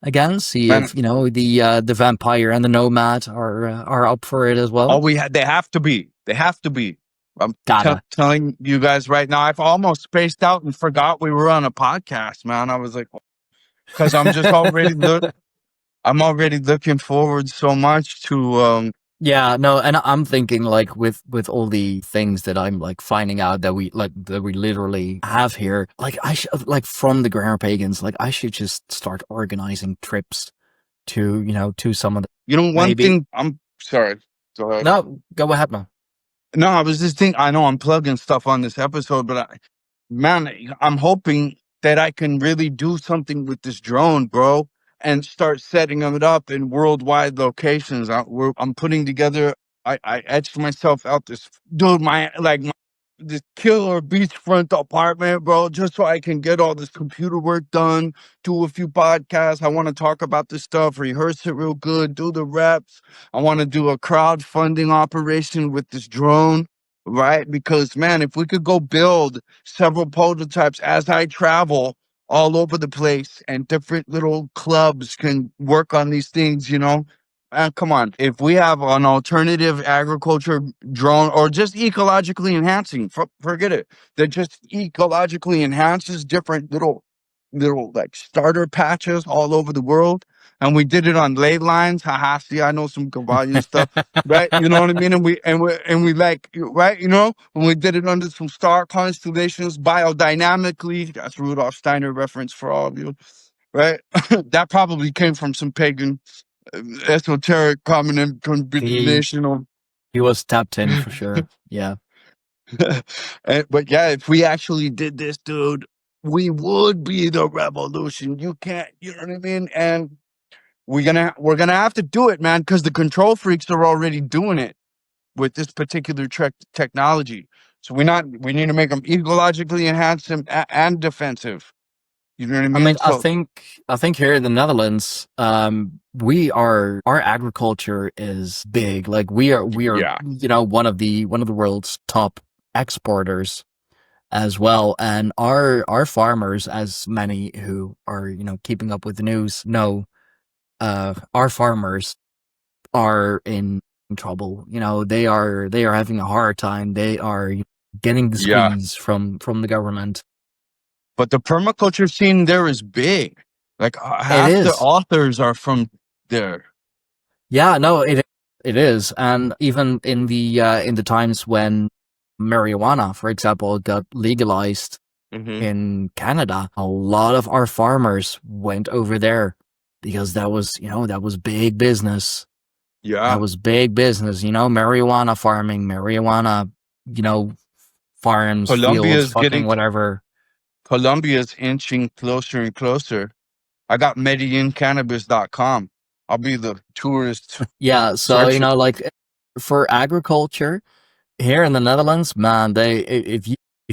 again. See man, if the vampire and the nomad are up for it as well. they have to be. They have to be. I'm Gotta, telling you guys right now. I've almost spaced out and forgot we were on a podcast, man. I was like, because I'm already looking forward so much to yeah, no, and I'm thinking like with all the things that I'm like finding out that we literally have here. Like I should like from the Grammar Pagans. Like I should just start organizing trips to some of the one maybe. thing. I'm sorry. Go ahead. No, go ahead, man. No, I was just thinking. I know I'm plugging stuff on this episode, but man, I'm hoping that I can really do something with this drone, bro, and start setting it up in worldwide locations. I'm putting together. I etched myself out this dude, this killer beachfront apartment, bro, just so I can get all this computer work done, do a few podcasts. I want to talk about this stuff, rehearse it real good, do the reps. I want to do a crowdfunding operation with this drone, right? Because man, if we could go build several prototypes as I travel all over the place and different little clubs can work on these things, come on. If we have an alternative agriculture drone or just ecologically enhancing, forget it, that just ecologically enhances different little like starter patches all over the world. And we did it on ley lines. Haha, see, I know some Cavallian stuff, right? You know what I mean? And we like, right, when we did it under some star constellations biodynamically. That's Rudolf Steiner reference for all of you, right? That probably came from some pagan esoteric he combinational. he was tapped in for sure. Yeah. But yeah, if we actually did this, dude, we would be the revolution. You can't, you know what I mean? And we're gonna have to do it, man, because the control freaks are already doing it with this particular technology. So we need to make them ecologically enhanced and defensive. You know what I I mean, mean? I So think I think here in the Netherlands, our agriculture is big. Like we are yeah, one of the world's top exporters. as well. And our farmers, as many who are, keeping up with the news know, our farmers are in trouble. They are having a hard time. They are getting the Yeah. squeeze from the government. But the permaculture scene there is big. Like It half the is. authors are from there. Yeah, no, it is. And even in the times when marijuana, for example, got legalized Hmm. in Canada, a lot of our farmers went over there because that was big business. That Yeah. was big business, marijuana farming, marijuana, you know, farms, fields, Colombia's fucking getting whatever. Colombia's inching closer and closer. I got MedellinCannabis.com. I'll be the tourist Yeah, so search. like for agriculture here in the Netherlands, man, if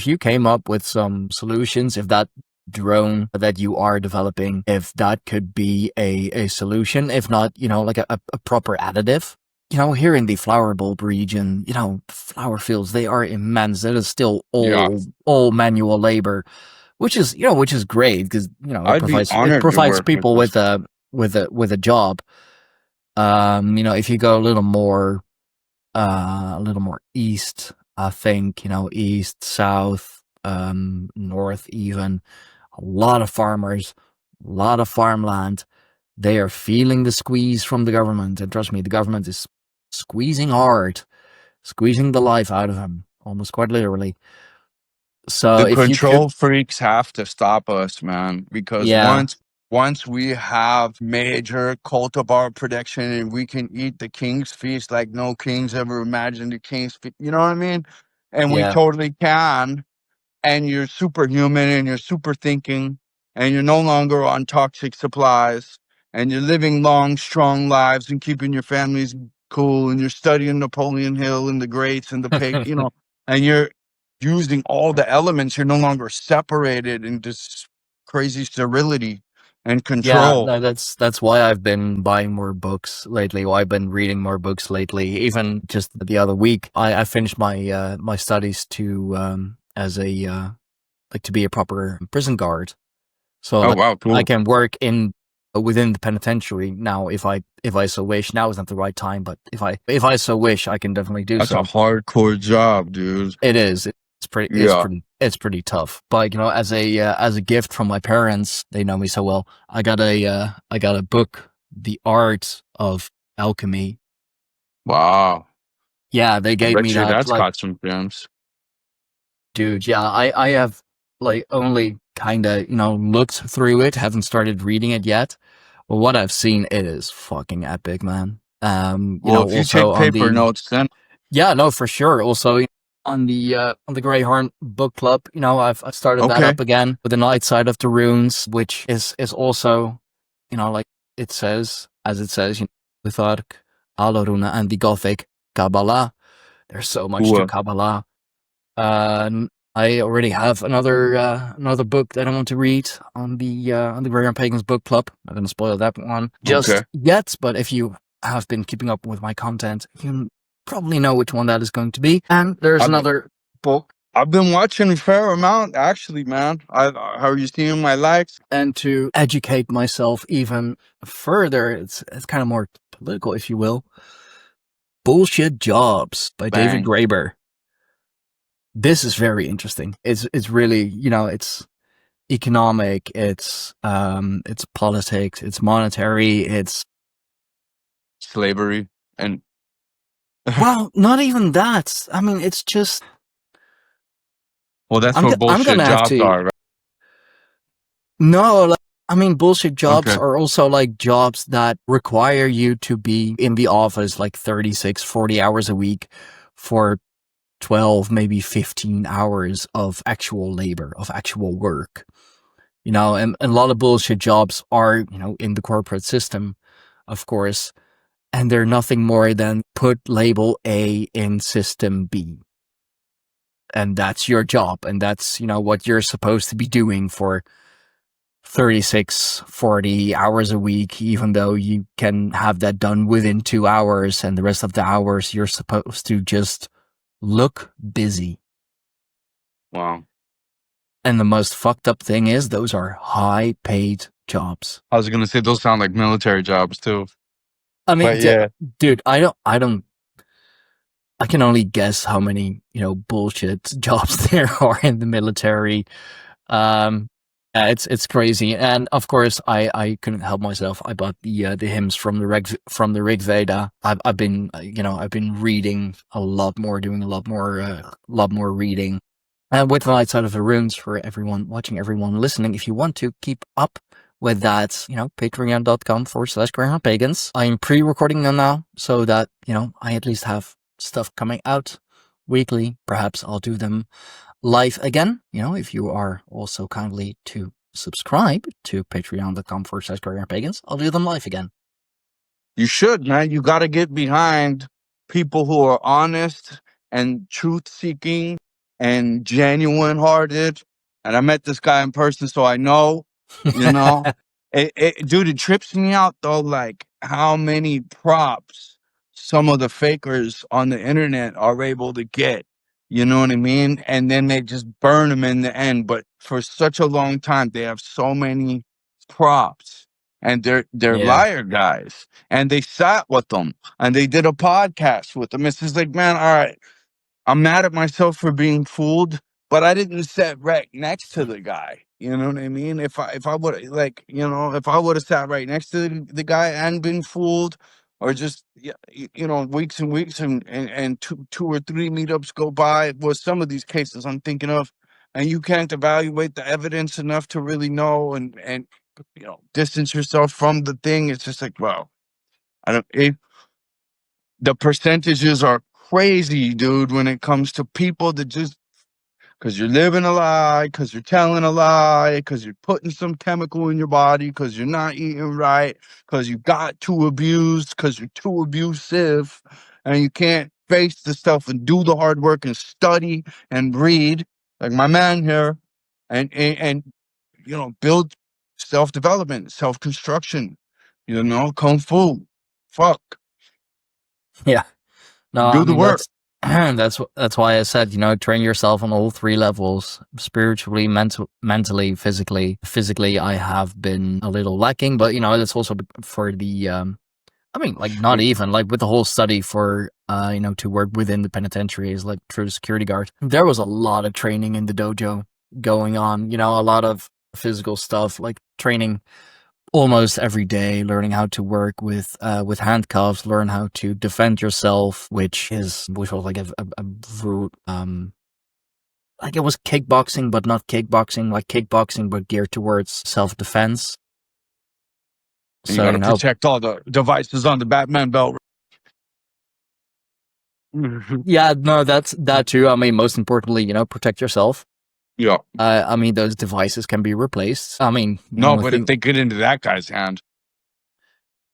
you came up with some solutions, if that drone that you are developing, if that could be a solution, if not, like a proper additive. Here in the flower bulb region, flower fields, they are immense. It is still Yeah. all manual labor, which is great because, it I'd be provides honored to work with people this. with a job. If you go a little more east, I think, east, south, north even, a lot of farmers, a lot of farmland. They are feeling the squeeze from the government. And trust me, the government is squeezing hard, squeezing the life out of them, almost quite literally. So The if you could, control freaks have to stop us, man, because yeah, once we have major cultivar production and we can eat the king's feast like no kings ever imagined the king's feast, you know what I mean? And we yeah, totally can. And you're superhuman and you're super thinking and you're no longer on toxic supplies and you're living long, strong lives and keeping your families cool and you're studying Napoleon Hill and the greats and the pig, and you're using all the elements. You're no longer separated into crazy sterility and yeah. control. No, that's why I've been buying more books lately. Why I've been reading more books lately. Even just the other week, I finished my studies to as a like to be a proper prison guard. So Oh, like wow, I cool. can work within the penitentiary now if I so wish. Now is not the right time, but if I so wish, I can definitely do That's a so. hardcore job, dude. It is. Yeah. It's pretty tough. But as a gift from my parents, they know me so well. I got a book, The Art of Alchemy. Wow. Yeah, they I gave me bet you that, that's like, got some gems. dude. Yeah, I have like only kind of looked through it, haven't started reading it yet. But what I've seen, it is fucking epic, man. Well, if you Also take on paper the notes, then Yeah, no, for sure. Also on the Greyhorn book club, I've started that okay. up again with the Night Side of the Runes, which is also, like it says, Litharg, Alaruna, and the Gothic Kabbalah. There's so much to Cool. Kabbalah. I already have another book that I want to read on the Greyhorn Pagans book club. I'm gonna spoil that one Okay. just yet, but if you have been keeping up with my content, you probably know which one that is going to be. And there's I've another book. I've been watching a fair amount actually, man. How are you seeing my likes? And to educate myself even further, it's kind of more political, if you will. Bullshit Jobs by David Bang. Graeber. This is very interesting. It's really, it's economic, it's politics, it's monetary, it's Slavery and well, not even that. I mean, it's just well, that's I'm what I'm bullshit gonna have jobs to are, right? no, like, I mean, bullshit jobs Okay. are also like jobs that require you to be in the office like 36, 40 hours a week for 12, maybe 15 hours of actual labor, of actual work. And a lot of bullshit jobs are, in the corporate system, of course, and they're nothing more than put label A in system B. And that's your job. And that's, what you're supposed to be doing for 36, 40 hours a week, even though you can have that done within 2 hours. And the rest of the hours, you're supposed to just look busy. Wow. And the most fucked up thing is those are high paid jobs. I was gonna say those sound like military jobs too. I mean, But yeah, dude, I can only guess how many, bullshit jobs there are in the military. Um, yeah, it's crazy, and of course, I couldn't help myself. I bought the hymns from the Rig Veda. I've been I've been reading a lot more, doing a lot more reading. And with the lights out of the rooms for everyone watching, everyone listening, if you want to keep up with that, patreon.com/pagans. I'm pre-recording them now so that, I at least have stuff coming out weekly. Perhaps I'll do them live again. If you are also kindly to subscribe to patreon.com/pagans, I'll do them live again. you should, man. You got to get behind people who are honest and truth seeking and genuine hearted. And I met this guy in person, so I know, you know, dude, it trips me out though, like how many props some of the fakers on the internet are able to get. You know what I mean? And then they just burn them in the end. But for such a long time, they have so many props, and they're Yeah. liar guys. And they sat with them and they did a podcast with them. It's just like, man, all right, I'm mad at myself for being fooled, but I didn't sit right next to the guy. You know what I mean? If I would, like, if I would have sat right next to the guy and been fooled, or just weeks and weeks and two or three meetups go by, was some of these cases I'm thinking of, and you can't evaluate the evidence enough to really know and distance yourself from the thing. It's just like, wow, I don't. The percentages are crazy, dude, when it comes to people that just, because you're living a lie, because you're telling a lie, because you're putting some chemical in your body, because you're not eating right, because you got too abused, because you're too abusive, and you can't face the stuff and do the hard work and study and read, like my man here, and build self-development, self-construction, kung fu. Fuck. Yeah. No, I Do the mean work. that's why I said, train yourself on all three levels: spiritually, mentally, physically. Physically, I have been a little lacking, but that's also for the I mean, like, not even like with the whole study for to work within the penitentiaries, like through the security guard. There was a lot of training in the dojo going on. A lot of physical stuff, like training almost every day, learning how to work with handcuffs, learn how to defend yourself, which was like a root like it was kickboxing, but not kickboxing, like kickboxing but geared towards self-defense. And you So got to protect all the devices on the Batman belt. yeah, no, that's that too. I mean, most importantly, protect yourself. Yeah. I mean, those devices can be replaced. I mean, the No, only but if thing. they get into that guy's hand,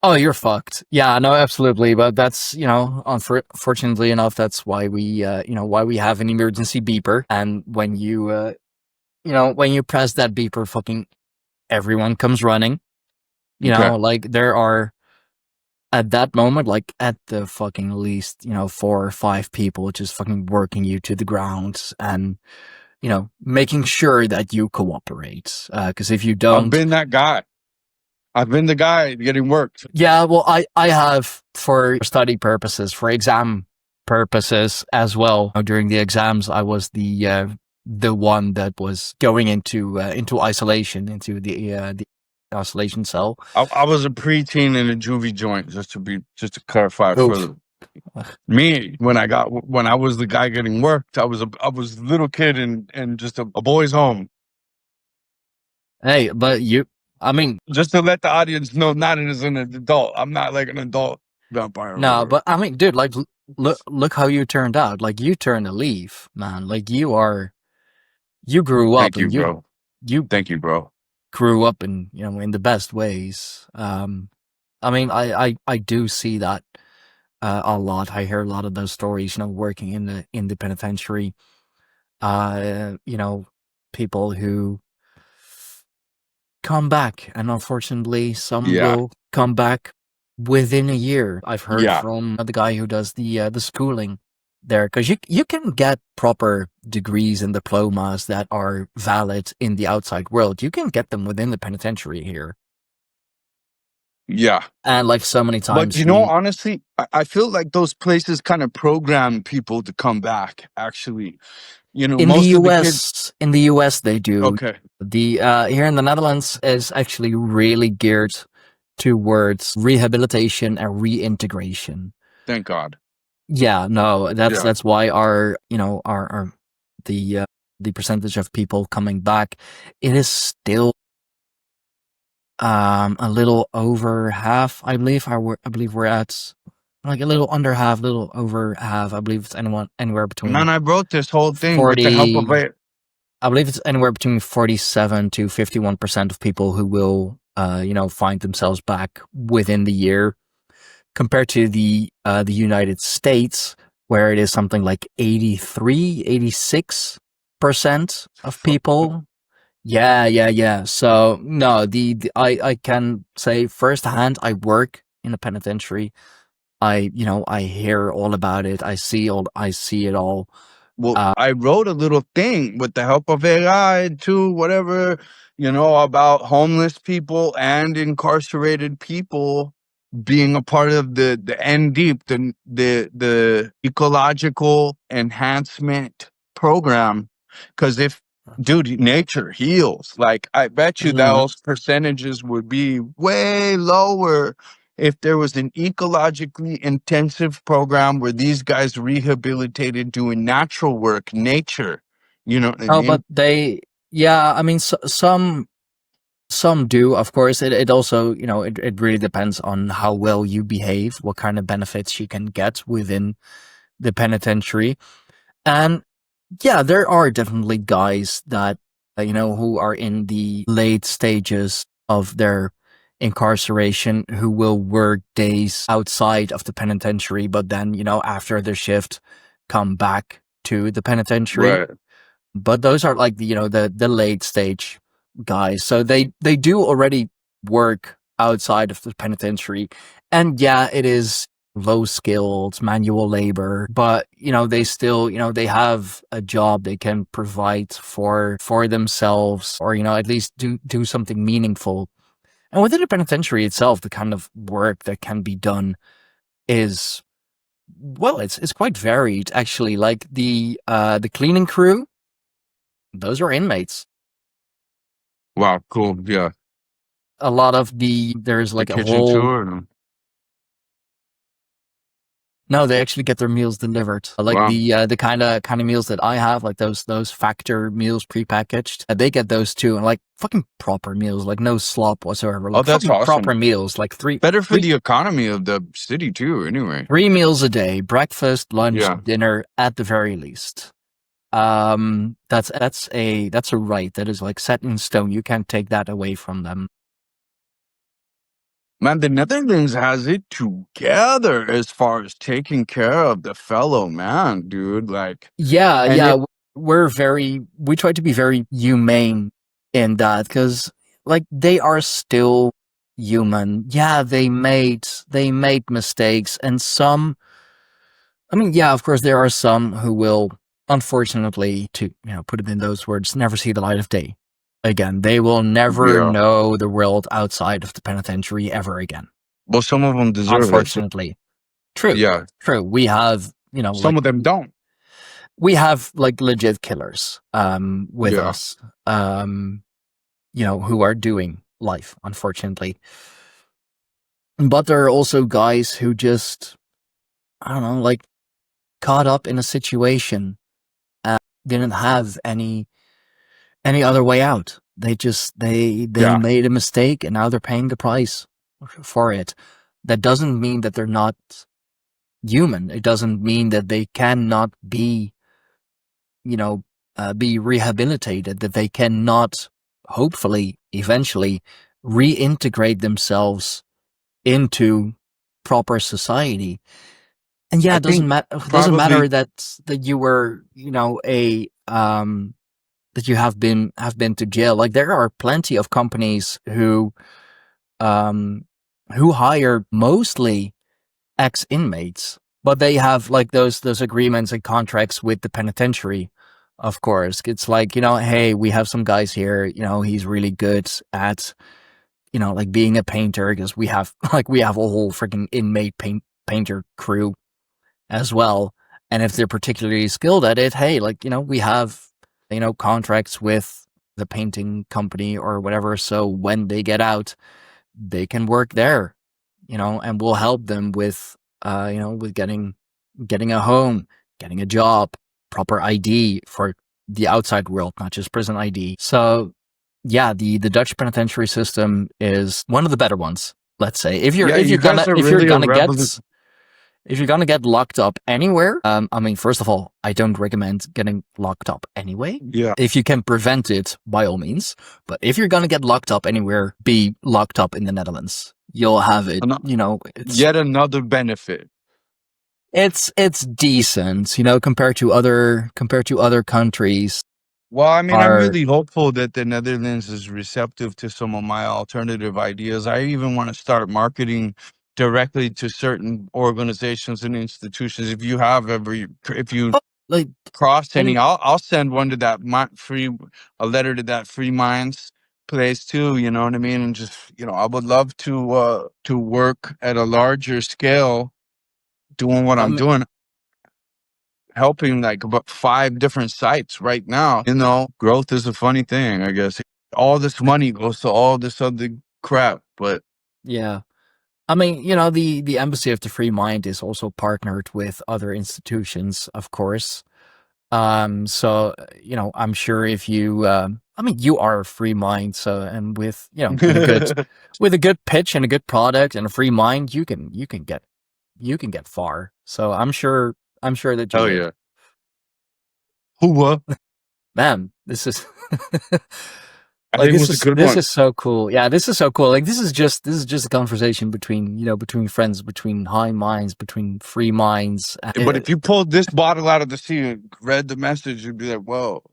Oh, you're fucked. Yeah, no, absolutely. But that's, unfortunately enough, that's why why we have an emergency beeper. And when when you press that beeper, fucking everyone comes running. okay. Like there are at that moment, like at the fucking least, 4 or 5 people just fucking working you to the ground and, making sure that you cooperate. Because if you I've don't, been that guy. I've been the guy getting worked. yeah, well, I have for study purposes, for exam purposes as well. During the exams, I was the one that was going into isolation, into the isolation cell. I was a preteen in a juvie joint, just to clarify Oof. further. Me, when I was the guy getting worked, I was a little kid in just a boy's home. Hey, but I mean, Just to let the audience know, not as an adult. I'm not like an adult vampire or no, whatever. but I mean, dude, like, look how you turned out. Like, you turned a leaf, man. Like, you grew up Thank you, and you bro. you Thank you, bro. grew up in in the best ways. I mean, I do see that a lot. I hear a lot of those stories. Working in the penitentiary. People who come back, and unfortunately, some Yeah. will come back within a year. I've heard Yeah. from the guy who does the schooling. there, because you can get proper degrees and diplomas that are valid in the outside world. You can get them within the penitentiary here, Yeah. and like so many But times, you know, honestly, I feel like those places kind of program people to come back, actually. You know, in the most of the kids. U.S., they do. Okay. The here in the Netherlands is actually really geared towards rehabilitation and reintegration. Thank God. Yeah, no, Yeah. that's why our the uh, the percentage of people coming back, it is still a little over half. I believe I believe we're at like a little under half, little over half. I believe it's anywhere between Man, I wrote this whole thing with the help of 40. it. I believe it's anywhere between 47 to 51% of people who will find themselves back within the year, compared to the United States, where it is something like 83, 86% of people. Yeah. So no, the I can say firsthand, I work in a penitentiary. I hear all about it. I see it all. Well, I wrote a little thing with the help of AI too, whatever, about homeless people and incarcerated people being a part of the NDEEP, the ecological enhancement program. Because if, dude, nature heals. Like, I bet you Mhm. those percentages would be way lower if there was an ecologically intensive program where these guys rehabilitated doing natural work, nature. You know what I Oh, but mean? yeah, I mean, some do, of course. It also, it really depends on how well you behave, what kind of benefits you can get within the penitentiary. And yeah, there are definitely guys that, who are in the late stages of their incarceration who will work days outside of the penitentiary, but then, after their shift, come back to the penitentiary. Right. But those are like the late stage guys. So they do already work outside of the penitentiary. And yeah, it is low skilled manual labor, but they still, they have a job they can provide for themselves, or at least do something meaningful. And within the penitentiary itself, the kind of work that can be done is, well, it's quite varied actually. Like the cleaning crew, those are inmates. Wow, cool. Yeah. A lot of there's The like a kitchen whole, tour. No? no, they actually get their meals delivered. Like Wow. the kind of meals that I have, like those factor meals prepackaged, they get those too, and like fucking proper meals, like no slop whatsoever, Oh, like that's fucking awesome. proper meals, like Better for the economy of the city too, anyway. 3 meals a day, breakfast, lunch, Yeah. dinner at the very least. That's a right that is like set in stone. You can't take that away from them. Man, the Netherlands has it together as far as taking care of the fellow man, dude. Like, Yeah, and yeah, it, we try to be very humane in that, because like they are still human. Yeah, they made mistakes, and some, I mean, yeah, of course there are some who will, unfortunately, to put it in those words, never see the light of day again. They will never yeah. know the world outside of the penitentiary ever again. Well, some of them deserve it. So, Unfortunately. True. yeah. True. We have, Some of them don't. we have like legit killers with Yeah. us, who are doing life, unfortunately. But there are also guys who just, I don't know, like caught up in a situation and didn't have any other way out. They Yeah. made a mistake, and now they're paying the price for it. That doesn't mean that they're not human. It doesn't mean that they cannot you know, be rehabilitated, that they cannot, hopefully, eventually, reintegrate themselves into proper society. And yeah, I it doesn't think matter. Doesn't matter probably, that you were, a that you have been to jail. Like there are plenty of companies um, who hire mostly ex inmates but they have like those agreements and contracts with the penitentiary. Of course, it's like, hey, we have some guys here. He's really good at like being a painter, because we have like we have a whole freaking inmate painter crew as well. And if they're particularly skilled at it, hey, like, we have, contracts with the painting company or whatever. So when they get out, they can work there, and we'll help them with, with getting a home, getting a job, proper ID for the outside world, not just prison ID. So yeah, the Dutch penitentiary system is one of the better ones. Let's say Yeah, you guys are if you're really a gonna revolution. get if you're gonna get locked up anywhere, I mean, first of all, I don't recommend getting locked up anyway. Yeah. If you can prevent it, by all means. But if you're gonna get locked up anywhere, be locked up in the Netherlands. You'll have it. Ano- It's Yet another benefit. it's decent. Compared to other countries. Well, I mean, I'm Are really hopeful that the Netherlands is receptive to some of my alternative ideas. I even want to start marketing directly to certain organizations and institutions. If you like cross any, and I'll send one to that a letter to that Free Minds place too. You know what I mean? And just, I would love to work at a larger scale, doing what I'm um doing, helping like about 5 different sites right now. Growth is a funny thing, I guess. All this money goes to all this other crap, but yeah. I mean, the Embassy of the Free Mind is also partnered with other institutions, of course. So, I'm sure if you, I mean, you are a free mind. So, and with, with a good pitch and a good product and a free mind, you can get far. So I'm sure that you hell would. yeah. Who Man, this is I like, think it was a good this one. is so cool. Yeah, this is so cool. Like, this is just a conversation between, between friends, between high minds, between free minds. But if you pulled this bottle out of the sea and read the message, you'd be like, whoa,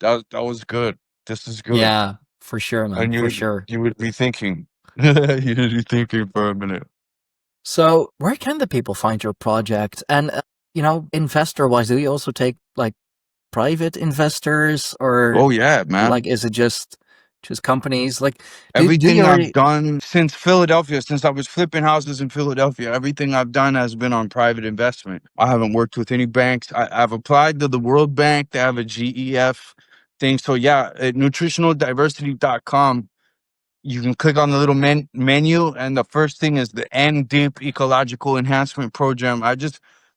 that was good. This is good. Yeah, for sure, man, And for sure. you would be thinking. You'd be thinking for a minute. So, where can the people find your project? And, investor wise, do you also take like private investors, or Oh yeah, like, man. is it just companies? Like, do you Everything I've already? done since Philadelphia, since I was flipping houses in Philadelphia, everything I've done has been on private investment. I haven't worked with any banks. I've applied to the World Bank. They have a GEF thing. So yeah, at nutritionaldiversity.com, you can click on the little menu, and the first thing is the N Deep Ecological Enhancement Program.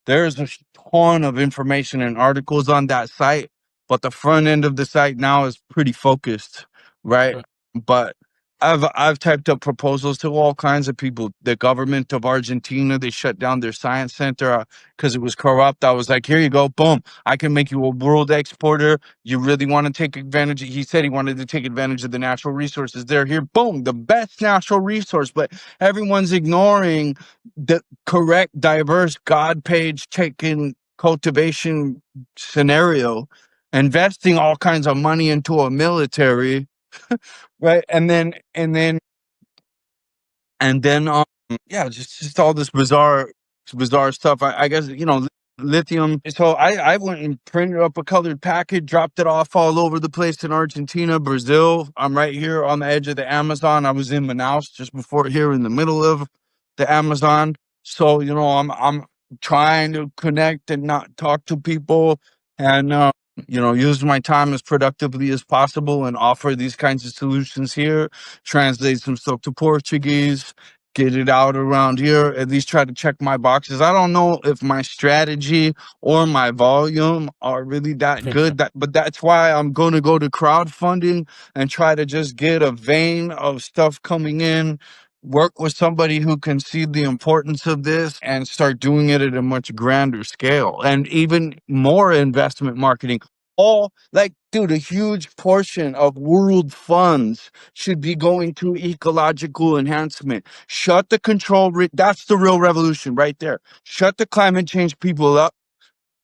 There's a ton of information and articles on that site, but the front end of the site now is pretty focused, right? But I've typed up proposals to all kinds of people. The government of Argentina, they shut down their science center because it was corrupt. I was like, here you go, boom, I can make you a world exporter. You really want to take advantage? He said he wanted to take advantage of the natural resources. They're here, boom, the best natural resource, but everyone's ignoring the correct, diverse, God page taken cultivation scenario, investing all kinds of money into a military, right? And then yeah, just all this bizarre stuff. I guess, lithium. So I went and printed up a colored packet, dropped it off all over the place in Argentina, Brazil. I'm right here on the edge of the Amazon. I was in Manaus just before, here in the middle of the Amazon. So, I'm trying to connect and not talk to people, and use my time as productively as possible and offer these kinds of solutions here, translate some stuff to Portuguese, get it out around here, at least try to check my boxes. I don't know if my strategy or my volume are really that good, but that's why I'm going to go to crowdfunding and try to just get a vein of stuff coming in, work with somebody who can see the importance of this and start doing it at a much grander scale, and even more investment marketing. All, like, dude, a huge portion of world funds should be going to ecological enhancement. Shut the that's the real revolution right there. Shut the climate change people up.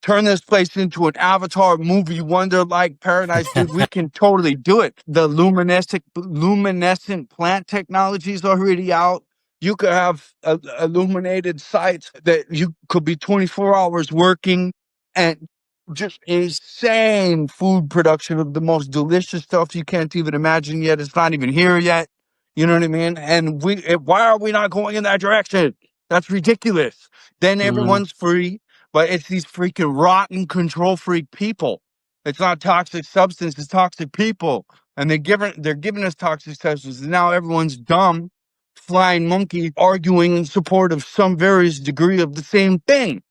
Turn this place into an Avatar movie wonder like paradise, dude. We can totally do it. The luminescent plant technology is already out. You could have illuminated sites that you could be 24 hours working, and just insane food production of the most delicious stuff you can't even imagine yet. It's not even here yet. You know what I mean? And why are we not going in that direction? That's ridiculous. Then Mm, everyone's free, but it's these freaking rotten control freak people. It's not toxic substance, it's toxic people. And they're giving us toxic substances. And now everyone's dumb, flying monkey, arguing in support of some various degree of the same thing.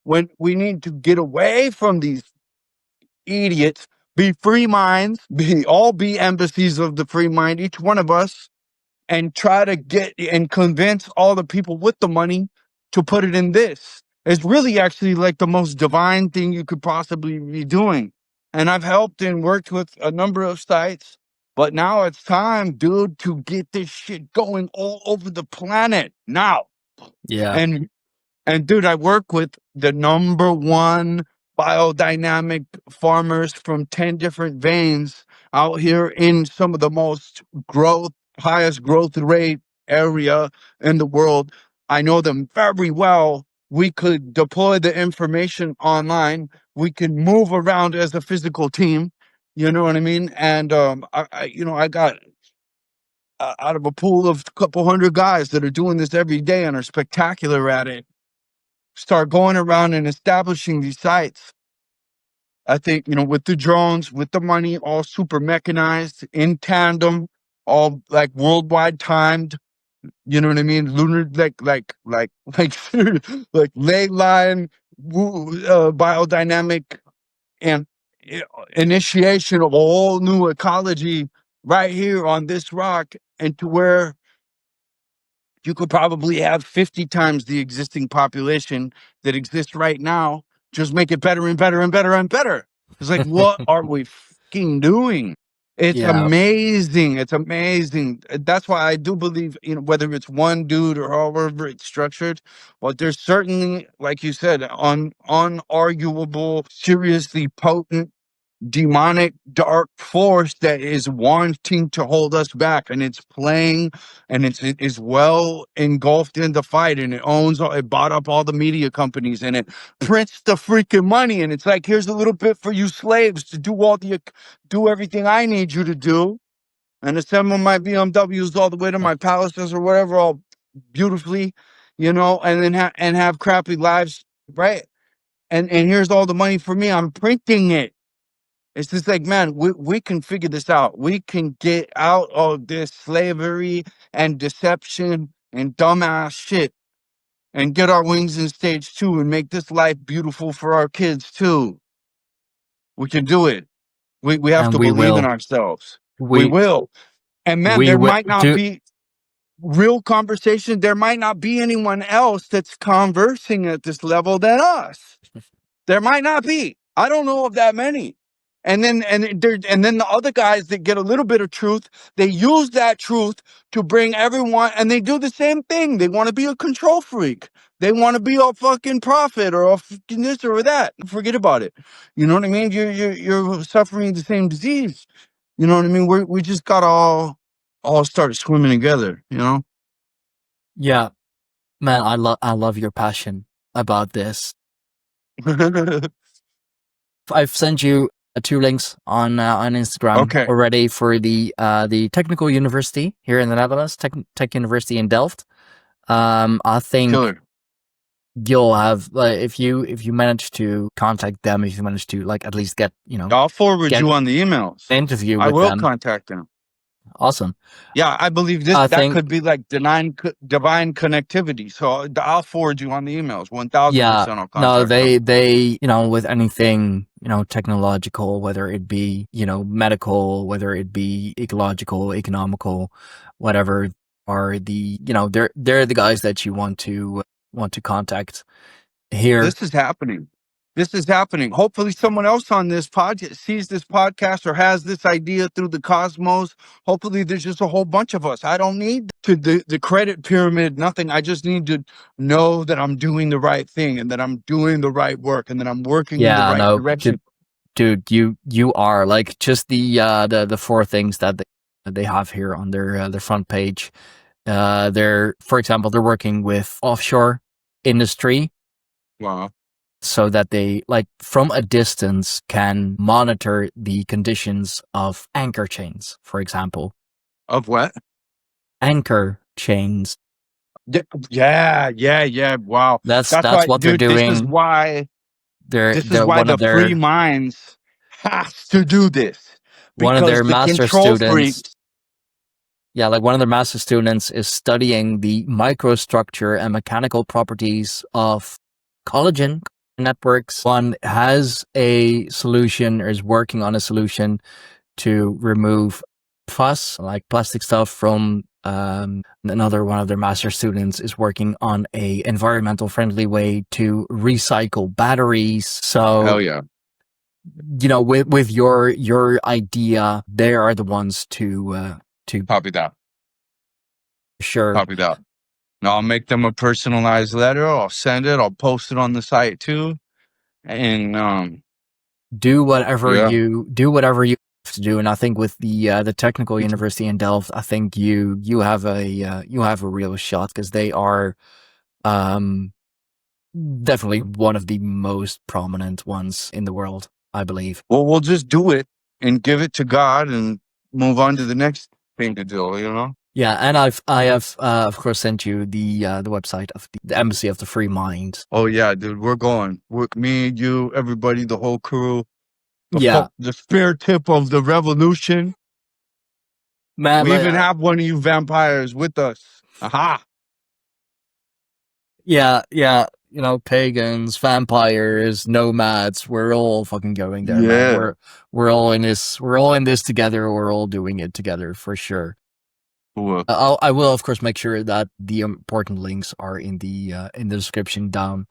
When we need to get away from these idiots, be free minds, be embassies of the free mind, each one of us, and try to get and convince all the people with the money to put it in this. It's really actually like the most divine thing you could possibly be doing. And I've helped and worked with a number of sites, but now it's time, dude, to get this shit going all over the planet now. yeah. And dude, I work with the number one biodynamic farmers from 10 different veins out here in some of the most highest growth rate area in the world. I know them very well. We could deploy the information online. We can move around as a physical team. You know what I mean? And I got out of a pool of a couple hundred guys that are doing this every day and are spectacular at it, start going around and establishing these sites. I think, with the drones, with the money, all super mechanized, in tandem, all like worldwide timed. You know what I mean? Lunar, like ley line, biodynamic, and initiation of a whole new ecology right here on this rock, and to where you could probably have 50 times the existing population that exists right now. Just make it better and better and better and better. It's like, what are we fucking doing? It's Yeah. amazing. It's amazing. That's why I do believe, whether it's one dude or however it's structured, but there's certainly, like you said, unarguable, seriously potent demonic dark force that is wanting to hold us back, and it's playing, and it is well engulfed in the fight, and it bought up all the media companies, and it prints the freaking money, and it's like, here's a little bit for you slaves to do everything I need you to do, and assemble my BMWs all the way to my palaces or whatever, all beautifully, and then have crappy lives, right? And here's all the money for me. I'm printing it. It's just like, man, we can figure this out. We can get out of this slavery and deception and dumbass shit, and get our wings in stage two and make this life beautiful for our kids too. We can do it. We have And to we believe in will. ourselves. We We will. And man, we there will might not do. be real conversation. There might not be anyone else that's conversing at this level than us. There might not be. I don't know of that many. And then the other guys that get a little bit of truth, they use that truth to bring everyone, and they do the same thing. They want to be a control freak. They want to be a fucking prophet or a fucking this or that. Forget about it. You know what I mean? You're suffering the same disease. You know what I mean? We just gotta all start swimming together. Yeah, man. I love your passion about this. I've sent you two links on Instagram Okay, already for the technical university here in the Netherlands, Tech University in Delft. I think killer. you'll have, if you manage to contact them, if you manage to, like, at least get I'll forward get you on the emails. an interview I with will them. contact them. Awesome. Yeah, I believe I that think, could be like divine connectivity. So I'll forward you on the emails. yeah, 1000% I'll no, contact them. they with anything, technological, whether it be, medical, whether it be ecological, economical, whatever, are they're the guys that you want to contact here. This is happening. This is happening. Hopefully, someone else on this podcast sees this podcast or has this idea through the cosmos. Hopefully, there's just a whole bunch of us. I don't need the credit pyramid, nothing. I just need to know that I'm doing the right thing, and that I'm doing the right work, and that I'm working in the Yeah, right no, direction. dude, you are like just the four things that they have here on their front page. For example, they're working with offshore industry Wow. so that they, like, from a distance can monitor the conditions of anchor chains, for example. Of what? Anchor chains. Yeah. Wow. That's That's why, what they're dude, doing. this is They're why the free minds has to do this. one of Because their the master control students. freaks. Yeah, like one of their master students is studying the microstructure and mechanical properties of collagen networks. One has a solution or is working on a solution to remove fuss, like plastic stuff, from another one of their master students is working on a environmental friendly way to recycle batteries. So, Hell yeah. with your idea, they are the ones to Copy that. sure Copy that. Now I'll make them a personalized letter. I'll send it. I'll post it on the site too. And yeah, do whatever you have to do. And I think with the technical university in Delft, I think you have a real shot, because they are um definitely one of the most prominent ones in the world, I believe. well, we'll just do it and give it to God and move on to the next thing to do. You know. Yeah, and I have of course sent you the website of the Embassy of the Free Mind. Oh yeah, dude, we're going. Me, you, everybody, the whole crew, Yeah, the spear tip of the revolution. man. We even have one of you vampires with us. Aha! Yeah. Pagans, vampires, nomads. We're all fucking going there, man. Yeah. We're all in this. We're all in this together. We're all doing it together for sure. Cool. I will, of course, make sure that the important links are in the description down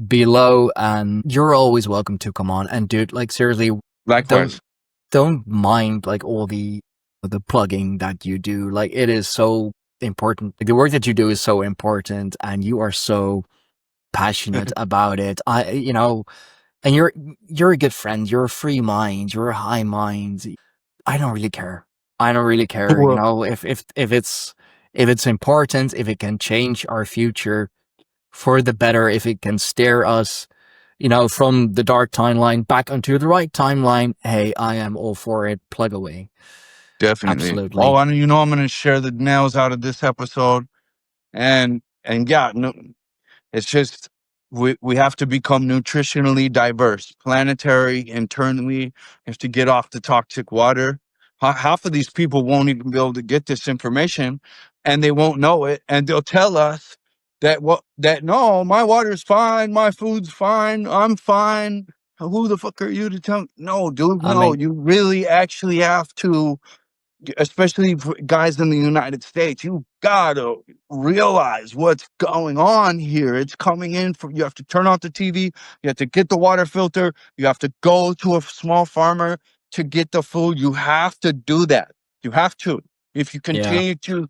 below, and you're always welcome to come on. And dude, like, seriously, don't Likewise. don't mind, like, all the plugging that you do. Like, it is so important. Like, the work that you do is so important, and you are so passionate about it. And you're a good friend. You're a free mind. You're a high mind. I don't really care. I don't really care. Cool. If it's important, if it can change our future for the better, if it can steer us, from the dark timeline back onto the right timeline, hey, I am all for it. Plug away. Definitely. Oh, Absolutely. and I'm going to share the nails out of this episode, and yeah, no, it's just we have to become nutritionally diverse, planetary, internally. We have to get off the toxic water. Half of these people won't even be able to get this information, and they won't know it, and they'll tell us that no, my water's fine, my food's fine, I'm fine. Who the fuck are you to tell? No, dude, I no. mean, You really actually have to, especially for guys in the United States, you gotta realize what's going on here. It's coming in from, you have to turn off the TV, you have to get the water filter, you have to go to a small farmer to get the food. You have to do that. You have to. If you yeah. continue to,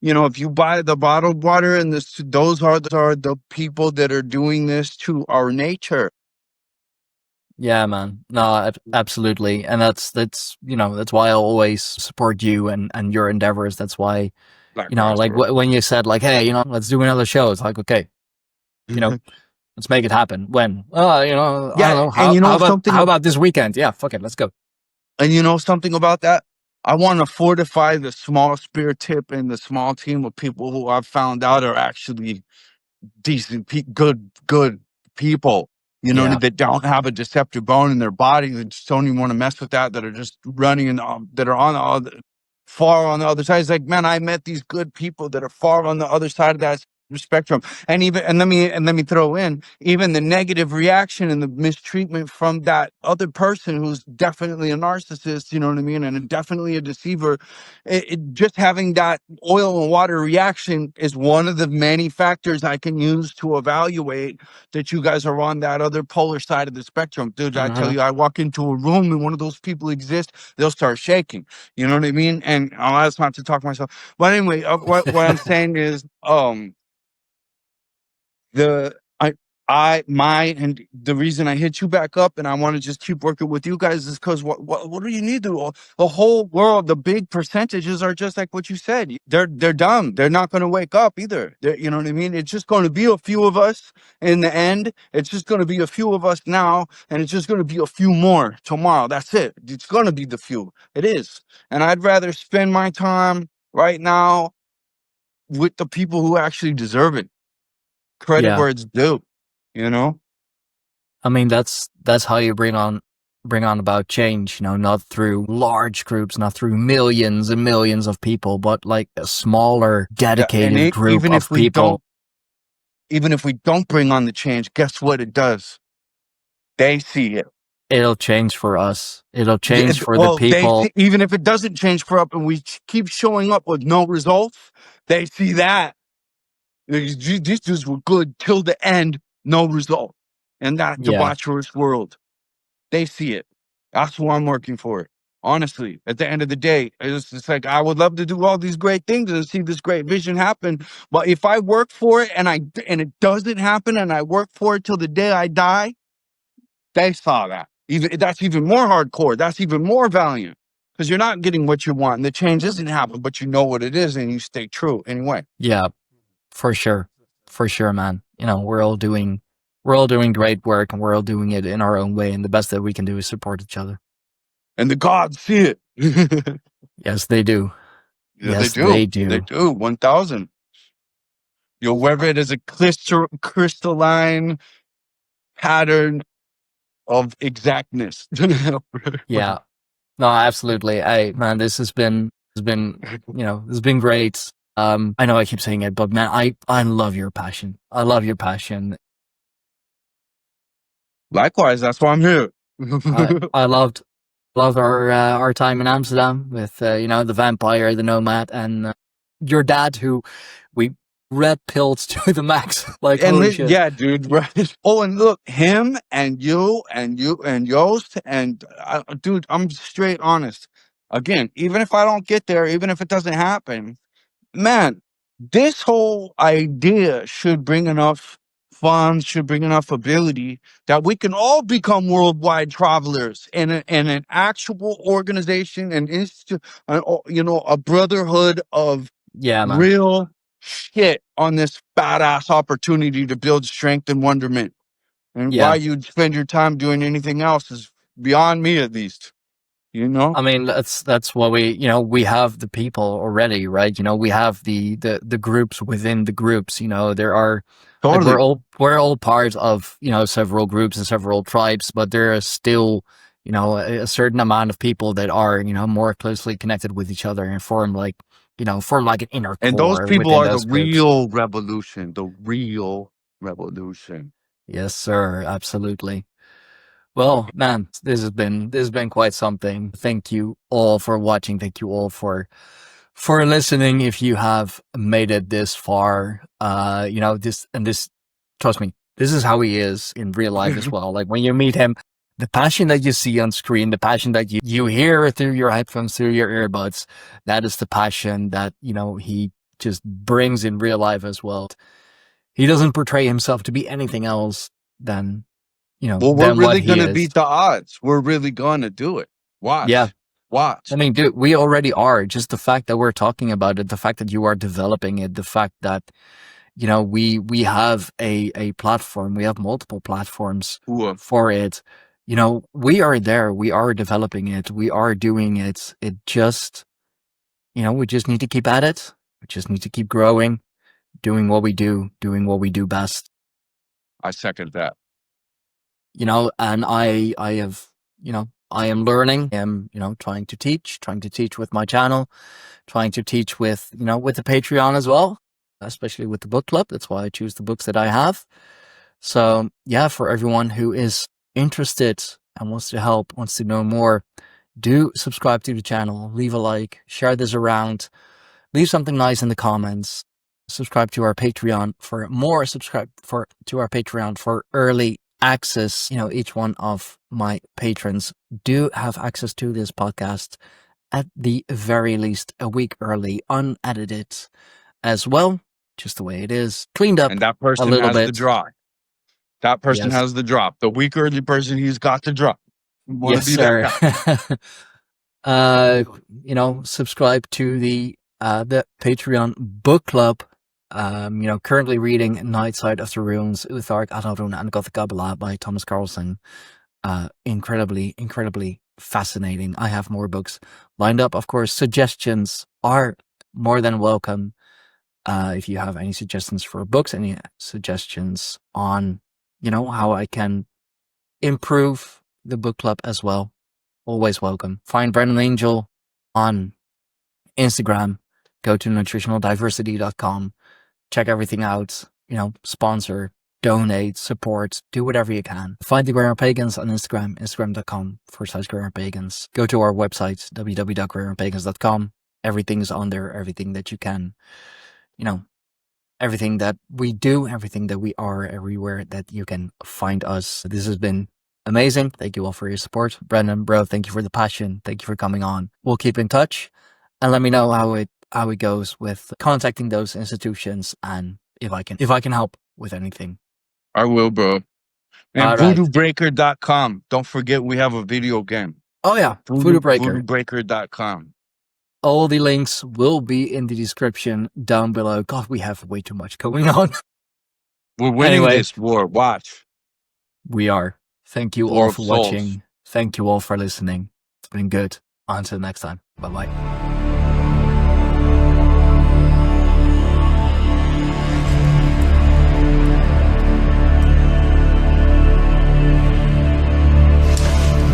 if you buy the bottled water, and those are the people that are doing this to our nature. Yeah, man. No, absolutely. And that's why I always support you and your endeavors. That's why, Likewise, like, bro. when you said, like, hey, let's do another show. It's like, okay, you know, let's make it happen. When? I don't Yeah, know. and How about this weekend? Yeah, fuck it. Let's go. something about that? I want to fortify the small spear tip and the small team of people who I've found out are actually decent, good people. Yeah. That don't have a deceptive bone in their body, that just don't even want to mess with that. That are just running, and that are on the far on the other side. It's like, man, I met these good people that are far on the other side of that spectrum. And let me throw in even the negative reaction and the mistreatment from that other person who's definitely a narcissist, you know what I mean, and definitely a deceiver. Just having that oil and water reaction is one of the many factors I can use to evaluate that you guys are on that other polar side of the spectrum. Dude, I tell Hmm. you, I walk into a room and one of those people exists, they'll start shaking. You know what I mean? And that's not to talk myself. But anyway, what I'm saying is, the I And the reason I hit you back up and I want to just keep working with you guys is because what do you need to? The whole world, the big percentages are just like what you said. They're dumb. They're not going to wake up either. You know what I mean? It's just going to be a few of us in the end. It's just going to be a few of us now, and it's just going to be a few more tomorrow. That's it. It's going to be the few. It is. And I'd rather spend my time right now with the people who actually deserve it. Credit Yeah. where it's due, you know? I mean, that's how you bring on about change, you know, not through large groups, not through millions and millions of people, but like a smaller, Yeah, and dedicated group even of if we people. don't, even if we don't bring on the change, guess what it does? They see it. It'll change for us. It'll Yeah, change for the well, they people. see, even if it doesn't change for up, and we keep showing up with no results, they see that these dudes were good till the end, no result, and that Yeah. debaucherous world. They see it. That's who I'm working for. Honestly, at the end of the day, it's just like I would love to do all these great things and see this great vision happen. But if I work for it and it doesn't happen, and I work for it till the day I die, they saw that. Even that's even more hardcore. That's even more valiant because you're not getting what you want. And the change doesn't happen, but you know what it is, and you stay true anyway. Yeah, for sure. For sure, man. You know, we're all doing great work and we're all doing it in our own way. And the best that we can do is support each other. And the gods see it. Yeah, Yes, they do. they Yes, do. they They do. do. 1,000. You'll wear it as a crystalline pattern of exactness. Yeah. No, absolutely. Man, this has been great. I know I keep saying it, but man, I love your passion. I love your passion. Likewise, that's why I'm here. I loved our time in Amsterdam with you know, the vampire, the nomad, and your dad, who we red pilled to the max. Like holy shit. Yeah, dude, right? Oh, and look, him and you and Yost and dude, I'm straight honest. Again, even if I don't get there, even if it doesn't happen, man, this whole idea should bring enough funds, should bring enough ability that we can all become worldwide travelers in an actual organization and institute, you know, a brotherhood of Yeah, man. real shit on this badass opportunity to build strength and wonderment. And why Yeah. you'd spend your time doing anything else is beyond me, at least. You know, I mean, that's what we, you know, we have the people already, right? You know, we have the groups within the groups. You know, there are like totally. we're all part of, you know, several groups and several tribes, but there are still, you know, a certain amount of people that are, you know, more closely connected with each other and form like, you know, form like an inner And those core people within are the those groups. real revolution, the real revolution. Yes, sir. Absolutely. Well, man, this has been quite something. Thank you all for watching. Thank you all for listening. If you have made it this far, you know, this, trust me, this is how he is in real life as well. Like when you meet him, the passion that you see on screen, the passion that you hear through your headphones, through your earbuds, that is the passion that, you know, he just brings in real life as well. He doesn't portray himself to be anything else than, you know, Well, we're than what really he gonna is. beat the odds. We're really gonna do it. Yeah. Watch. I Watch. mean, dude, we already are. Just the fact that we're talking about it, the fact that you are developing it, the fact that, you know, we have a platform, we have multiple platforms Ooh, for it. You know, we are there, we are developing it, we are doing it. It just, you know, we just need to keep at it. We just need to keep growing, doing what we do best. I second that. You know, and I have, you know, I am learning, I am, you know, trying to teach with my channel, trying to teach with, you know, with the Patreon as well, especially with the book club. That's why I choose the books that I have. So yeah, for everyone who is interested and wants to help, wants to know more, do subscribe to the channel, leave a like, share this around, leave something nice in the comments, subscribe to our Patreon for more, subscribe for to our Patreon for early access. You know, each one of my patrons do have access to this podcast at the very least a week early, unedited as well, just the way it is, cleaned up And that a person little has the bit. drive. That person Yes. has the drop. The weak early person, he's got the drop. You want to Yes, be that sir. guy. Subscribe to the Patreon book club. Currently reading Nightside of the Runes, Uthark, Adalrun, and Gothic Kabbalah by Thomas Carlson. Incredibly, incredibly fascinating. I have more books lined up. Of course, suggestions are more than welcome. If you have any suggestions for books, any suggestions on, how I can improve the book club as well, always welcome. Find Brandon Angel on Instagram. Go to nutritionaldiversity.com. Check everything out. Sponsor, donate, support, do whatever you can. Find the Grammar Pagans on Instagram, instagram.com/Grammar Pagans. Go to our website, www.grammarpagans.com. Everything is on there, everything that you can, everything that we do, everything that we are, everywhere that you can find us. This has been amazing. Thank you all for your support. Brandon, bro, thank you for the passion. Thank you for coming on. We'll keep in touch and let me know how it goes with contacting those institutions and if I can help with anything. I will, bro. And All right. VoodooBreaker.com. Don't forget we have a video game. Oh yeah, Voodoo Breaker. VoodooBreaker.com. All the links will be in the description down below. God, we have way too much going on. We're winning Anyway, this war. Watch. We are. Thank you War all of for souls. watching. Thank you all for listening. It's been good. Until next time. Bye-bye.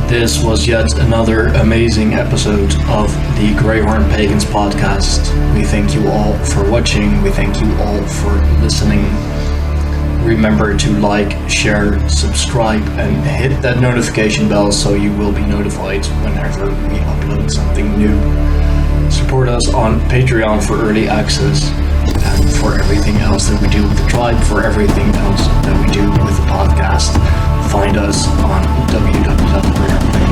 This was yet another amazing episode of the Greyhorn Pagans podcast. We thank you all for watching. We thank you all for listening. Remember to like, share, subscribe, and hit that notification bell so you will be notified whenever we upload something new. Support us on Patreon for early access and for everything else that we do with the tribe, for everything else that we do with the podcast. Find us on www.greyhornpagans.com.